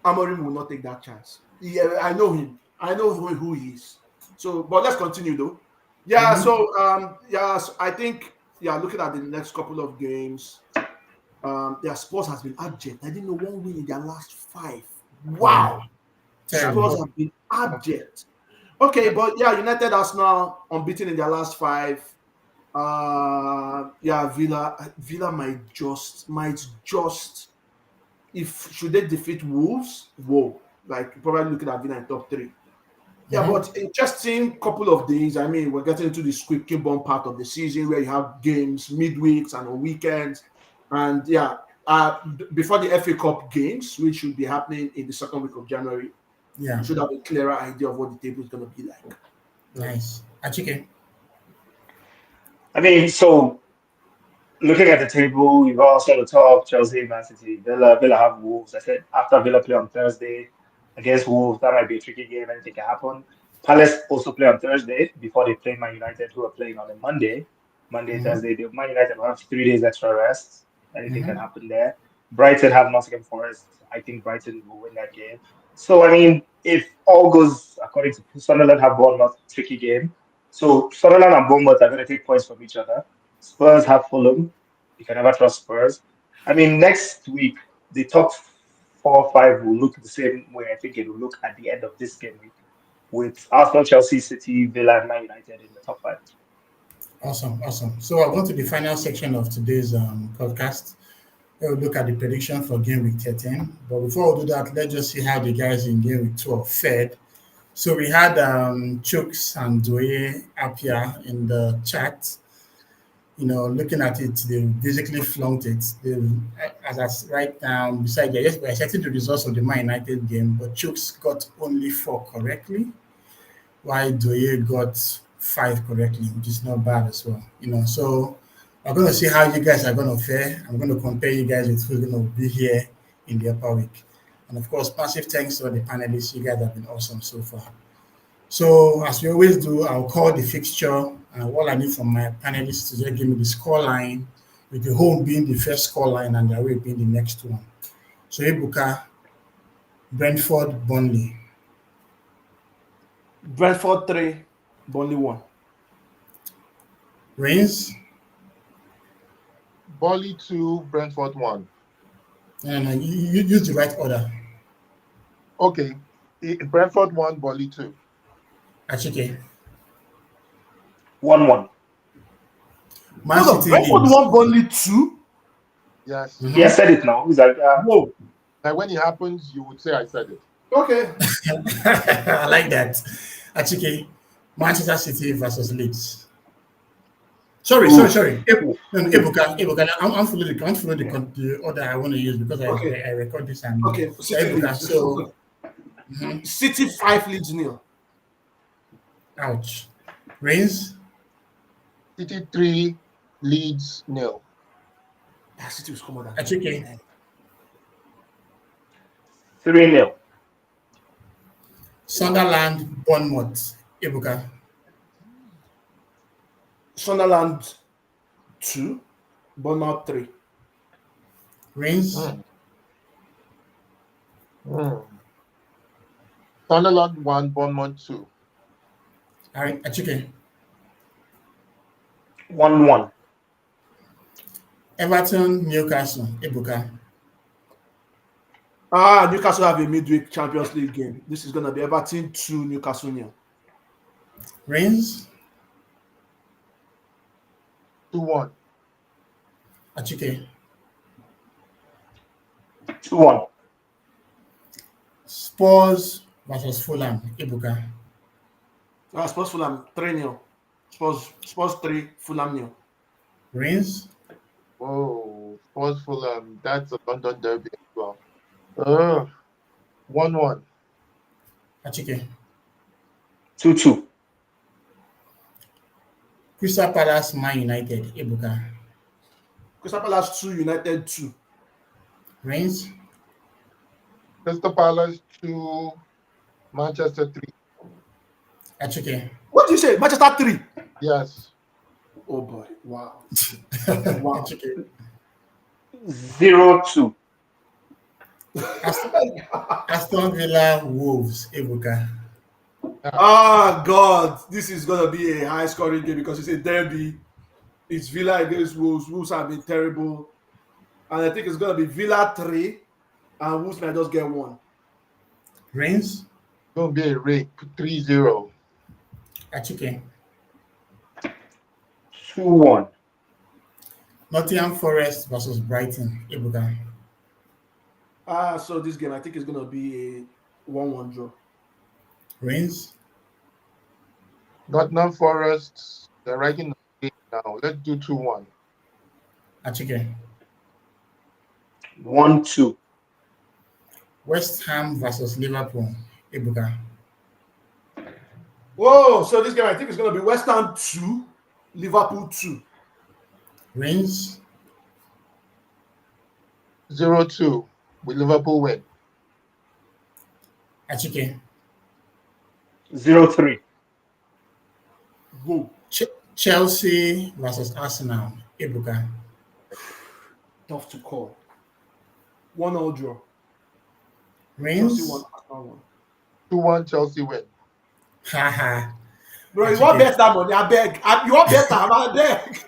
Amorim will not take that chance. Yeah, I know him. I know who he is. So, but let's continue though. Yeah. Mm-hmm. So I think looking at the next couple of games, their Spurs has been abject. I didn't know one win in their last 5. Wow. Spurs have been abject. Okay, but United Arsenal unbeaten in their last 5. Villa might just should they defeat Wolves? Whoa, like probably looking at Villa in top 3. Yeah, but interesting couple of days. I mean, we're getting into the squeaky bum part of the season where you have games midweeks and on weekends, and before the FA Cup games, which should be happening in the second week of January. You should have a clearer idea of what the table is going to be like. Nice. Achike. I mean, so looking at the table, you've also the top Chelsea, Man City, Villa have Wolves. I said after Villa play on Thursday against Wolves, that might be a tricky game. Anything can happen. Palace also play on Thursday before they play Man United, who are playing on a Monday, Thursday. Man United will have 3 days extra rest. Anything can happen there. Brighton have Nottingham Forest. I think Brighton will win that game. So, I mean, if all goes according to Sunderland have Bournemouth, tricky game. So Sunderland and Bournemouth are going to take points from each other. Spurs have Fulham. You can never trust Spurs. I mean, next week, the top 4 or 5 will look the same way I think it will look at the end of this game week, with Arsenal, Chelsea, City, Villa, and Man United in the top 5. Awesome. So I'll go to the final section of today's podcast. We'll look at the prediction for game week 13. But before we do that, let's just see how the guys in game week 12 fared. So we had Chooks and Doye up here in the chat. Looking at it, they basically flunked it. As right now, besides, we're expecting the results of the Man United game, but Chooks got only 4 correctly, while Doye got 5 correctly, which is not bad as well. So we're going to see how you guys are going to fare. I'm going to compare you guys with who's going to be here in the upper week. And of course, massive thanks to the panelists. You guys have been awesome so far. So as we always do, I'll call the fixture. All I need from my panelists to just give me the score line, with the home being the first score line and the away being the next one. So Ebuka, Brentford, Burnley. Brentford 3, Burnley 1. Reigns. Burnley 2, Brentford 1. No, you use the right order. Okay. Brentford 1, Burnley 2. Achike. 1-1. Man City. Brentford 1, Burnley 2? Yes. He has said it now. He's like, whoa. And when it happens, you would say I said it. Okay. I like that. Achike, Manchester City versus Leeds. Sorry. Ebuka, I'm following the order I want to use because I record this and City so City 5, Leeds 0. Ouch. Reigns. City 3, Leeds 0. City will score more than Achike. 3-0. Sunderland, Bournemouth. Ebuka. Sunderland 2, Bournemouth 3. Reigns. Sunderland 1, Bournemouth 2. All right, Achike. 1-1. Everton, Newcastle. Ebuka. Newcastle have a midweek Champions League game. This is going to be Everton 2, Newcastle 0. Reigns. 2-1. Achike. 2-1. Spurs versus Fulham. Ebuka. Spurs Fulham 3-0. Spurs 3, Fulham 0. Reigns. Oh. Spurs Fulham. That's a London derby as well. 1-1. Achike. 2-2. Crystal Palace, Man United, Ebuka. Crystal Palace 2, United 2. Reigns. Crystal Palace 2, Manchester 3. Achike. What do you say? Manchester 3? Yes. Oh boy. Wow. Wow. 0-2. Aston Villa, Wolves, Ebuka. Ah, God. This is going to be a high scoring game because it's a derby. It's Villa against Wolves. Wolves have been terrible. And I think it's going to be Villa 3 and Wolves might just get 1. Reigns. Going to be a rape. 3-0. Achike. 2-1. Nottingham Forest versus Brighton, Ebuka. So this game, I think it's going to be a 1-1 draw. Reigns. Nottingham Forest, they're writing the game now. Let's do 2-1. Achike. 1-2. West Ham versus Liverpool, Ebuka. Whoa, so this game, I think it's going to be West Ham 2, Liverpool 2. Reigns. 0-2. Will Liverpool win? Achike. 0-3. Whoa. Chelsea versus Arsenal, Ebuka. Tough to call. 1-1 draw. Reigns. Chelsea 1, Arsenal 2-1 Chelsea win. Haha. Bro, you want bet that money? I beg. You want bet that? I beg.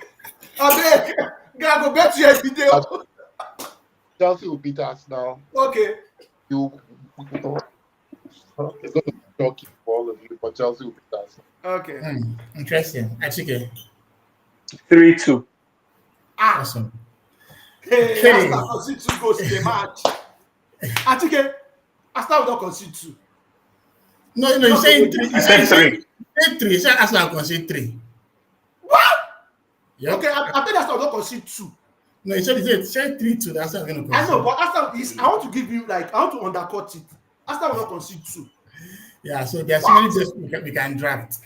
I beg. Gotta go bet you every day. Chelsea will beat Arsenal. Okay. It's going to be shocking for all of you, but Chelsea will beat Arsenal. Okay. Interesting. Achike. 3-2. Awesome. Hey, Arsenal concede 2 goals in the match. Achike, Arsenal will not concede 2. No, you're saying 3. I said 3. 3. You said Arsenal concede 3. What? Yep. Okay, I think Arsenal will not concede 2. No, you said 3-2. That's not going to concede. I know, but Arsenal is. I want to give you I want to undercut it. Arsenal will not concede 2. Yeah, so there's so many things we can draft.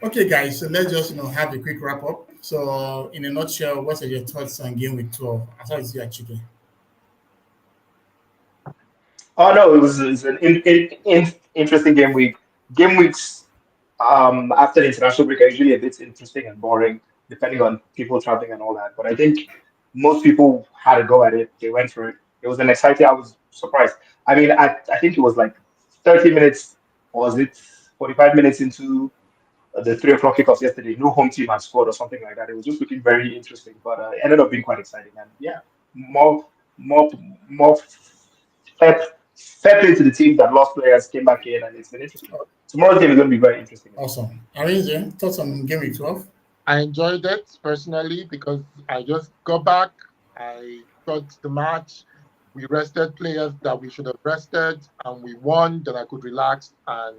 Okay, guys, so let's just have a quick wrap up. So, in a nutshell, what are your thoughts on Gameweek 12? I thought it's your chicken. Oh no, it's an interesting game week. Game weeks after the international break are usually a bit interesting and boring, depending on people traveling and all that. But I think most people had a go at it. They went for it. It was an exciting. I was surprised. I mean, I think it was like 30 minutes, or was it 45 minutes into the 3 o'clock kickoffs yesterday? No home team had scored or something like that. It was just looking very interesting, but it ended up being quite exciting. And yeah, more fair play to the team that lost players came back in, and it's been interesting. Tomorrow's game is going to be very interesting. Awesome. Arinze, thoughts on Game Week 12? I enjoyed it personally because I just got back. I got the match. We rested players that we should have rested, and we won. Then I could relax and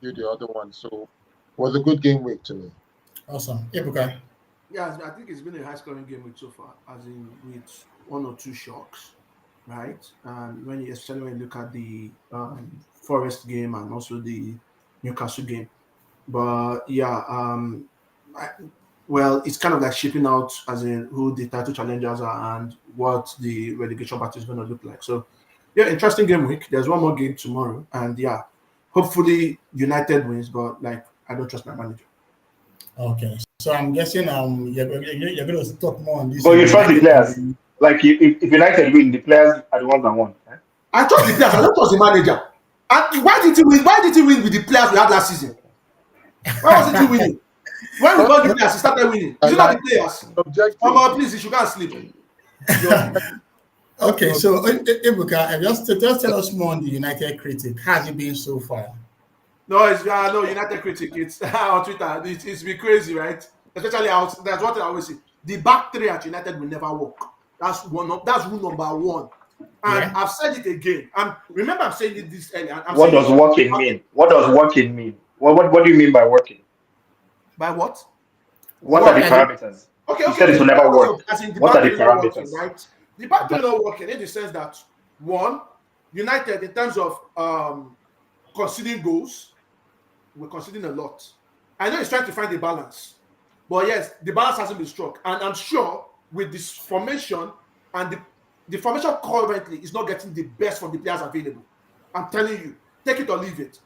do the other one. So it was a good game week to me. Awesome. Ebuka. Yeah, I think it's been a high-scoring game week so far, as in with 1 or 2 shocks. Right, and especially when you look at the Forest game and also the Newcastle game, but yeah, it's kind of like shaping out as in who the title challengers are and what the relegation battle is going to look like. So, yeah, interesting game week. There's one more game tomorrow, and yeah, hopefully United wins. But like, I don't trust my manager. Okay, so I'm guessing you're going to talk more on this. But you trust the players. Like if United win, the players are the ones that won. Eh? I trust the players. I don't trust the manager. And why did he win? Why did he win with the players we had last season? Why wasn't he winning? When we got the players, he started winning. Is it not the players? Please, you should go and sleep. Okay, so Ebuka, just tell us more on the United critic. How has it been so far? No, it's no United critic. It's on Twitter. It's been crazy, right? Especially that's what I always say. The back 3 at United will never work. That's rule number 1. And I've said it again. Remember I'm saying it this earlier. What does working mean? What does working mean? What do you mean by working? By what? What are the parameters? Okay. You said it will never work. As in the What are the back not working, parameters? right? The back not working in the sense that one, United in terms of conceding goals, we're conceding a lot. I know he's trying to find a balance, but yes, the balance hasn't been struck, and I'm sure with this formation and the formation currently is not getting the best from the players available. I'm telling you, take it or leave it.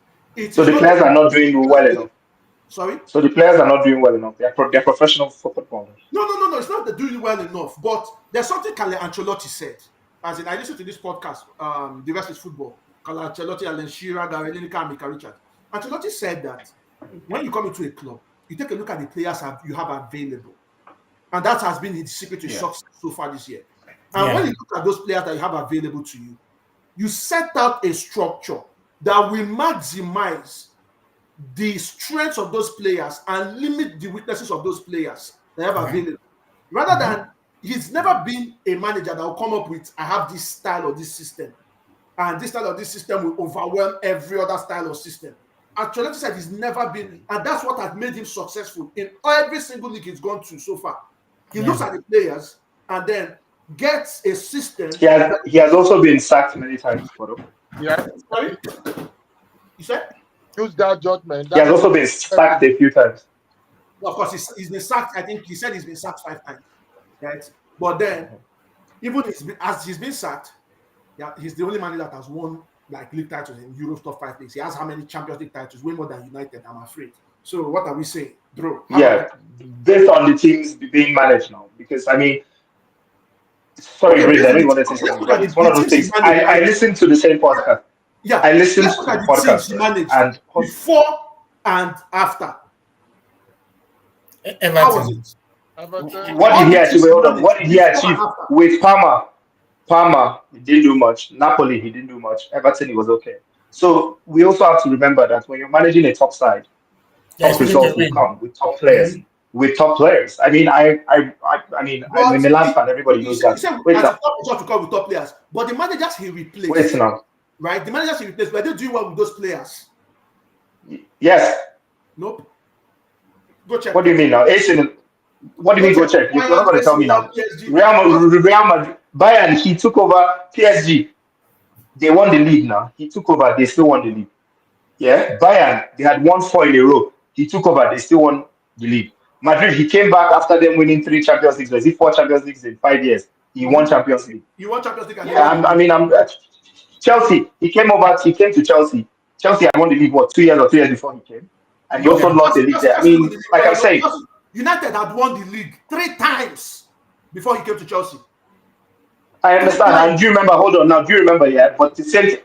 So the players are not doing well enough. Sorry? So the players are not doing well enough. They're professional footballers. No. It's not they're doing well enough, but there's something Carlo Ancelotti said. As in, I listened to this podcast, The Rest is Football. Carlo Ancelotti, Alan Shearer, Gary Lineker, and Mika Richards. Ancelotti said that when you come into a club, you take a look at the players you have available. And that has been his secret to success so far this year. And when you look at those players that you have available to you, you set out a structure that will maximize the strengths of those players and limit the weaknesses of those players that have available. Rather than, he's never been a manager that will come up with, I have this style or this system. And this style or this system will overwhelm every other style or system. Ancelotti said he's never been, and that's what has made him successful in every single league he's gone to so far. He looks at the players and then gets a system. He has also been sacked many times. Yeah. Sorry? You said? Use that judgment. He has also been sacked a few times. Well, of course, he's been sacked. I think he said he's been sacked 5 times. Right? But then, even as he's been sacked, he's the only man that has won like league titles in Europe's top 5 leagues. He has how many Champions League titles? Way more than United, I'm afraid. So what are we saying, bro? Based on the teams being managed now, because I mean, sorry, Riz, I don't want to say something, but it's one of those things. I listened to the same podcast. Yeah, I listened to the podcast and before and after. How was it? What did he achieve? What did he achieve with Parma? Parma, he didn't do much. Napoli, he didn't do much. Everton, he was okay. So we also have to remember that when you're managing a top side, top results will come with top players. With top players, I mean, I'm a Milan fan. Everybody knows that. Wait, to come with top players, but the managers he replaced. Wait now. Right, the managers he replaced. Were they doing well with those players? Yes. Nope. Go check. What do you mean now? What do you mean go check? You're not going to tell me now. Real Madrid, Bayern, he took over PSG. They won the league now. He took over. They still won the league. Yeah. Bayern, they had won 4 in a row. He took over. They still won the league. Madrid, he came back after them winning 3 Champions Leagues. Was it 4 Champions Leagues in 5 years? He won Champions League. He won Champions League. I'm Chelsea. He came to Chelsea. Chelsea had won the league, 2 years or 3 years before he came. And he also lost the league there. I mean, like I'm saying, United had won the league 3 times before he came to Chelsea. I understand. And do you remember? Hold on now. Do you remember? Yeah, but the same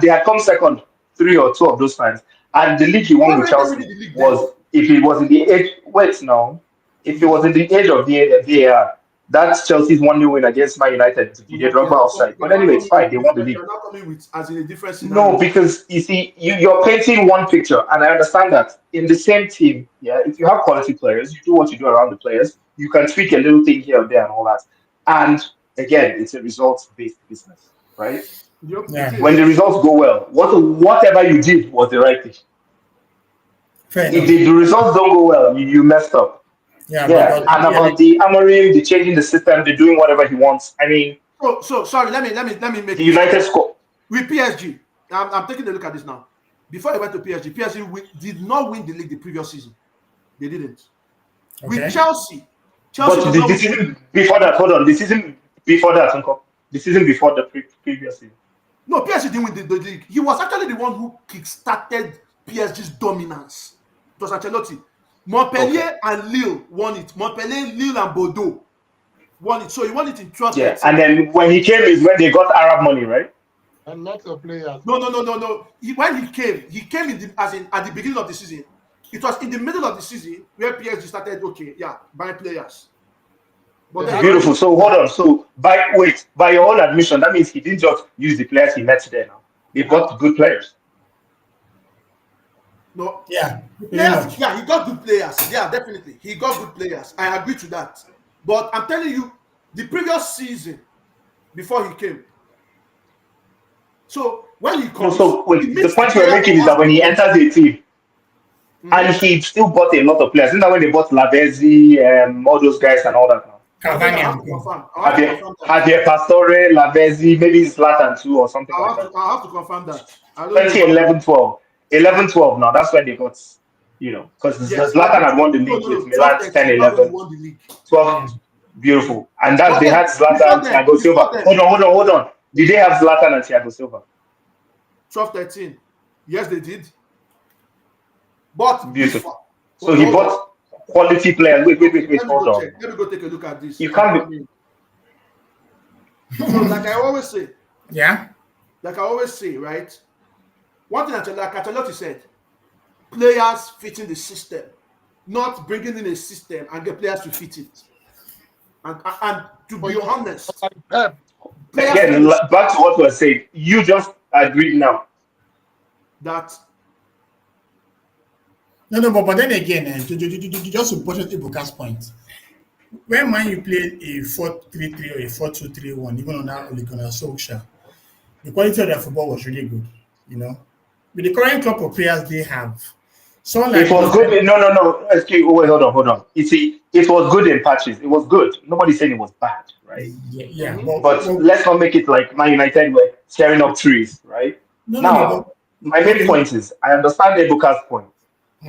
they had come second 3 or 2 of those times. And the league he won with Chelsea was, if it was in the age. Wait now, if it was in the age of VAR, that's Chelsea's 1-0 win against Man United. He did rubber offside. But anyway, it's fine. They won the league. You're not coming with as in a different scenario. No, because you see, you're painting one picture, and I understand that in the same team, if you have quality players, you do what you do around the players. You can tweak a little thing here and there and all that. And again, it's a results-based business, right? Yeah. When the results go well, whatever you did was the right thing. If the results don't go well, you messed up. And about the Amorim, the changing the system, the doing whatever he wants. I mean, so sorry. Let me make the United score with PSG. I'm taking a look at this now. Before I went to PSG did not win the league the previous season. They didn't. Okay. With Chelsea. But the season before that, hold on. The season before that, Uncle. The season before the previous season. No, PSG didn't win the league. He was actually the one who kick-started PSG's dominance. It was Ancelotti. Montpellier and Lille won it. Montpellier, Lille, and Bordeaux won it. So he won it in 12. Yeah, and then when he came is when they got Arab money, right? And not the players. No. When he came at the beginning of the season. It was in the middle of the season where PSG started, buying players. But beautiful. So hold on. So by your own admission, that means he didn't just use the players he met there now. They got good players. No. Yeah. He got good players. Yeah, definitely. He got good players. I agree to that. But I'm telling you, the previous season, before he came. So when he comes, the point we're making is that when he enters a team, and he still bought a lot of players. Isn't that when they bought Lavezzi, all those guys and all that now? I Cavani have and to co. confirm. I have to confirm that. Javier Pastore, Lavezzi, maybe Zlatan too or something like that. I have to confirm that. I don't 2011, 12. 11, 12 now. That's when they got, because yes, Zlatan had won the league with Milan 10, 11, won the league. 12. Beautiful. And But they then, had Zlatan, Thiago Silva. Hold on. Did they have Zlatan and Thiago Silva? 12, 13. Yes, they did. But beautiful. So he bought quality players. Wait, hold on. Let me go take a look at this. You can't be. So, like I always say, Yeah. like I always say, right? One thing like Ancelotti said, players fitting the system, not bringing in a system and get players to fit it. And to be honest, again, back to what we're saying, you just agreed now that. No, but then again, just to push Ibuka's point, when Man you played a 4-3-3 or a 4-2-3-1, even on that Ole Gunnar Solskjaer, the quality of their football was really good, With the current crop of players they have, it was good. No. Excuse. Wait, hold on. You see, it was good in patches. It was good. Nobody said it was bad, right? Yeah. But let's not make it like Man United were tearing up trees, right? My main point is I understand Ebuka's point,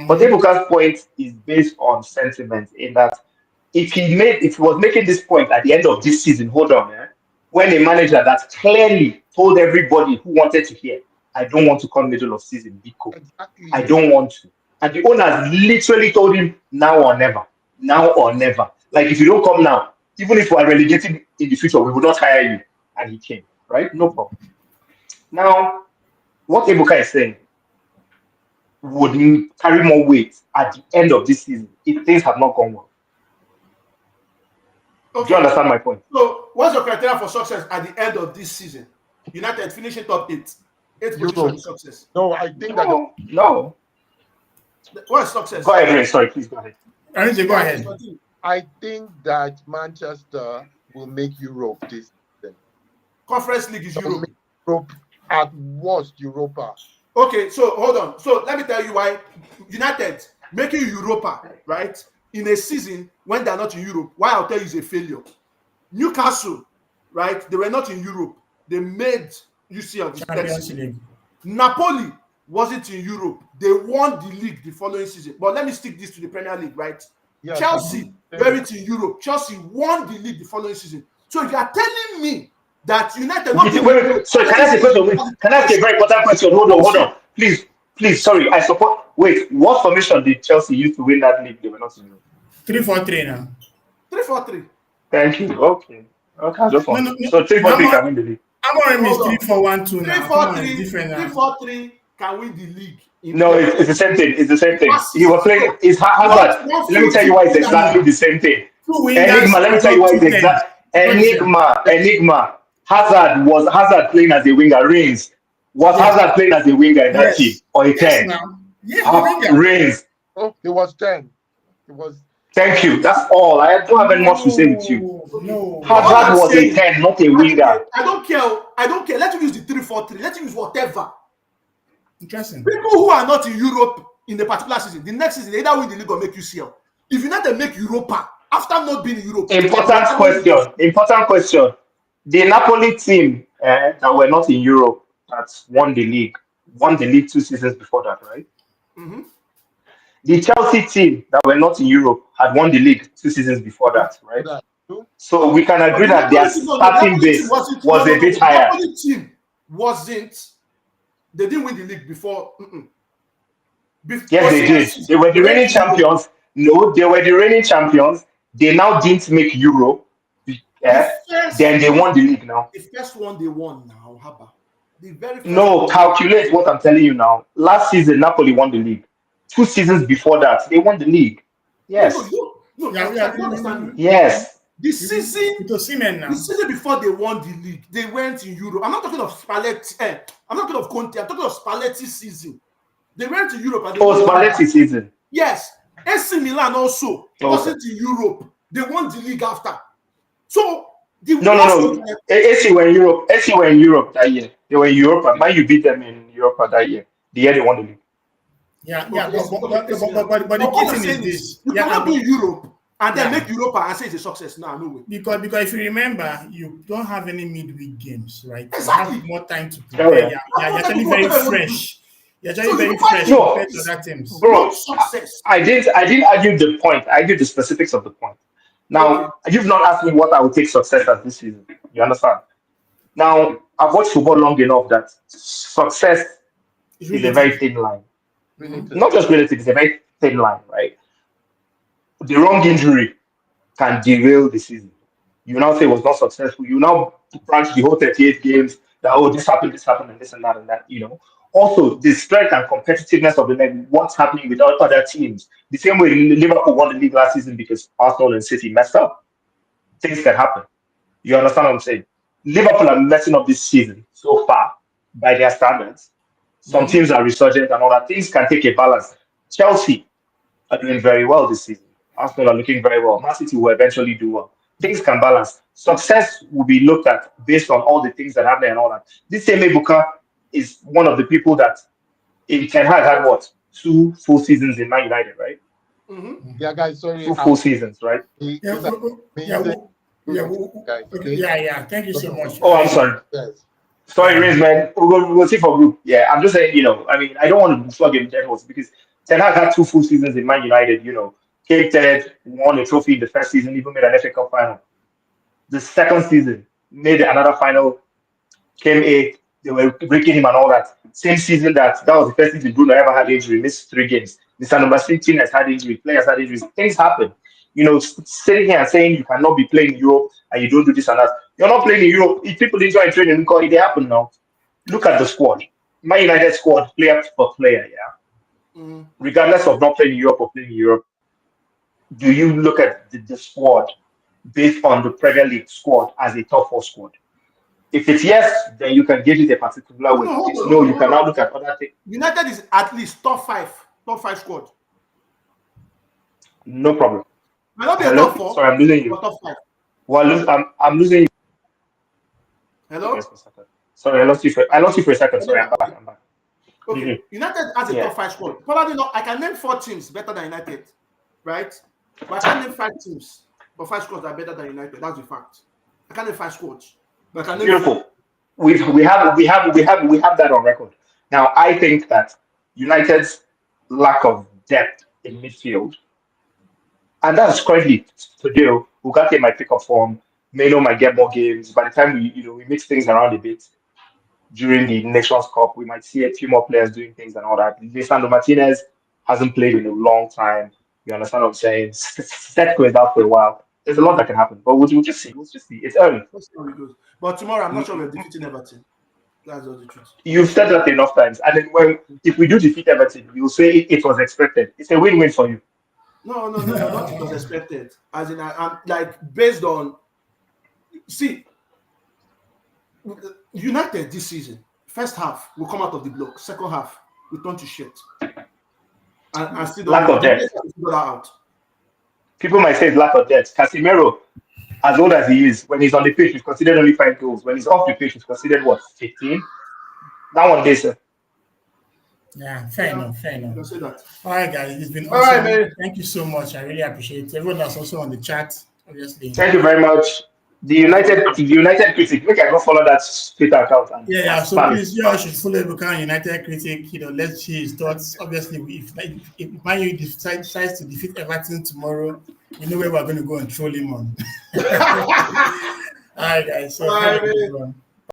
but Ebuka's point is based on sentiment. In that, if he was making this point at the end of this season, hold on, when a manager that clearly told everybody who wanted to hear, I don't want to come middle of season, Biko. Exactly. I don't want to. And the owners literally told him, now or never. Now or never. Like, if you don't come now, even if we are relegated in the future, we will not hire you. And he came, right? No problem. Now, what Ebuka is saying would carry more weight at the end of this season if things have not gone well. Okay. Do you understand my point? So, what's your criteria for success at the end of this season? United finishing top 8. 8th position is success. No, I think No. What is success? Go ahead, Ray. Sorry, please go ahead. Go ahead. I think that Manchester will make Europe this season. Conference League is Europe. At worst, Europa. Okay, so hold on. So let me tell you why United making Europa, right, in a season when they're not in Europe, why I'll tell you is a failure. Newcastle, right, they were not in Europe. They made UCL the Champions League. Napoli wasn't in Europe. They won the league the following season. But let me stick this to the Premier League, right? Yes. Chelsea weren't in Europe. Chelsea won the league the following season. So you are telling me that United... Wait. So can I ask a question? Can I ask a very important question? Hold on. Please, sorry. I support... Wait, what formation did Chelsea use to win that league? They were not in Europe. 3-4-3 now. 3-4-3. Thank you. Okay. I just want So 3-4-3 can win the league. I'm going to miss 3-4-1-2 now. 3-4-3 can win the league. No, it's the same thing. It's the same thing. He was playing. It's Hazard. Let me tell you why it's exactly the same thing. Enigma. Let me tell you why it's Enigma. Hazard playing as a winger. Reigns was Hazard playing as a winger in that team or a 10. Reigns. Oh, it was 10. It was. Thank you. That's all. I don't have any much to say with you. No. Hazard was a 10, not a winger. I don't care. Let him use the 3-4-3. Let him use whatever. Interesting. People who are not in Europe in the particular season, the next season, they either win the league or make UCL. If you not make Europa after not being in Europe. Important question. The Napoli team that were not in Europe that won the league 2 seasons before that, right? Mm-hmm. The Chelsea team that were not in Europe had won the league 2 seasons before that, right? So we can agree that their starting base was a bit higher. The Napoli team wasn't. They didn't win the league before. Yes, they did. They were the reigning champions. No, they were the reigning champions. They now didn't make Europe. Then they won the league now. The first one they won now, Haba. The very first No, calculate what I'm telling you now. Last season, Napoli won the league. 2 seasons before that, they won the league. Yes. Yes. The season before they won the league, they went in Europe. I'm not talking of Spalletti. I'm not talking of Conte. I'm talking of Spalletti season. They went to Europe. And Spalletti season. Yes. AC Milan also wasn't in Europe. They won the league after. So no. AC were in Europe. AC were in Europe that year. They were in Europe. Man, you beat them in Europe that year. The year they won the league. Yeah, but the key thing is this. You cannot be Europe and then make Europe and say it's a success. No way. Because if you remember, you don't have any midweek games, right? Exactly. You have more time to prepare. You're actually very fresh. You're actually very fresh compared to other teams. Bro, I didn't argue the point. I argued the specifics of the point. Now, you've not asked me what I would take success as this season. You understand? Now, I've watched football long enough that success is a very thin line. Not just relative, it's a very thin line, right? The wrong injury can derail the season. You now say it was not successful. You now branch the whole 38 games that, this happened, and this and that, you know. Also, the strength and competitiveness of the league, what's happening with other teams. The same way Liverpool won the league last season because Arsenal and City messed up. Things can happen. You understand what I'm saying? Liverpool are messing up this season so far by their standards. Some teams are resurgent and all that. Things can take a balance. Chelsea are doing very well this season. Arsenal are looking very well. Man City will eventually do well. Things can balance. Success will be looked at based on all the things that happen and all that. This same Ebuka is one of the people that in Ten Hag had what? 2 full seasons in Man United, right? Yeah, guys, sorry. 2 full seasons, right? Yeah. Thank you so much. Oh, I'm sorry. Yes. Sorry, Riz, man. We'll see for group. Yeah, I'm just saying, I mean, I don't want to flog him dead horse because Ten Hag had 2 full seasons in Man United, came third, won a trophy in the first season, even made an FA Cup final. The second season, made another final, came 8th, they were breaking him and all that. Same season that was the first season Bruno ever had injury, missed 3 games. The number 16 has had injury, players had injuries. Things happen. Sitting here and saying you cannot be playing in Europe and you don't do this and that. You're not playing in Europe. If people enjoy training, because it happen now. Look at the squad. My United squad, player for player, yeah. Regardless of not playing in Europe or playing in Europe, do you look at the squad based on the Premier League squad as a top 4 squad? If it's yes, then you can give it a particular way. No, you can now look at other things. United is at least top 5 squad. No problem. Might not be a top 4. Sorry, I'm losing you. Top 5. Well, I'm losing you. Hello? Sorry, I lost you for a second. Sorry, I'm back. Okay, United has a top 5 squad. Probably not. I can name 4 teams better than United, right? But I can't name 5 teams, but 5 squads are better than United. That's the fact. I can't name 5 squads. But I can name Beautiful. We have that on record. Now, I think that United's lack of depth in midfield, and that's currently today. Ugarte might pick up form. Melo might get more games. By the time we mix things around a bit during the Nations Cup, we might see a few more players doing things and all that. Lisandro Martinez hasn't played in a long time. You understand what I'm saying? Setko is out for a while. There's a lot that can happen, but we'll just see. It's early. But tomorrow, I'm not sure we're defeating Everton. That's all the truth. You've said that enough times, and then if we do defeat Everton, you'll say it was expected. It's a win-win for you. No, not it was expected. As in, I'm like based on. See, United this season, first half will come out of the block. Second half, we turn to shit. And still lack of depth. Out. People might say it's lack of depth. Casemiro, as old as he is, when he's on the pitch, he's considered only 5 goals. When he's off the pitch, he's considered what, 15? That one day, sir. Yeah, fair enough. Don't say that. All right, guys, it's been awesome. All right, man. Thank you so much. I really appreciate it. Everyone that's also on the chat, obviously. Thank you very much. The United Critic, make I go follow that Twitter account. Yeah. So please, you all should follow Bukan United Critic. Let's see his thoughts. Obviously, if Man U decides to defeat Everton tomorrow, you know where we're going to go and troll him on. All right, guys. So, all right,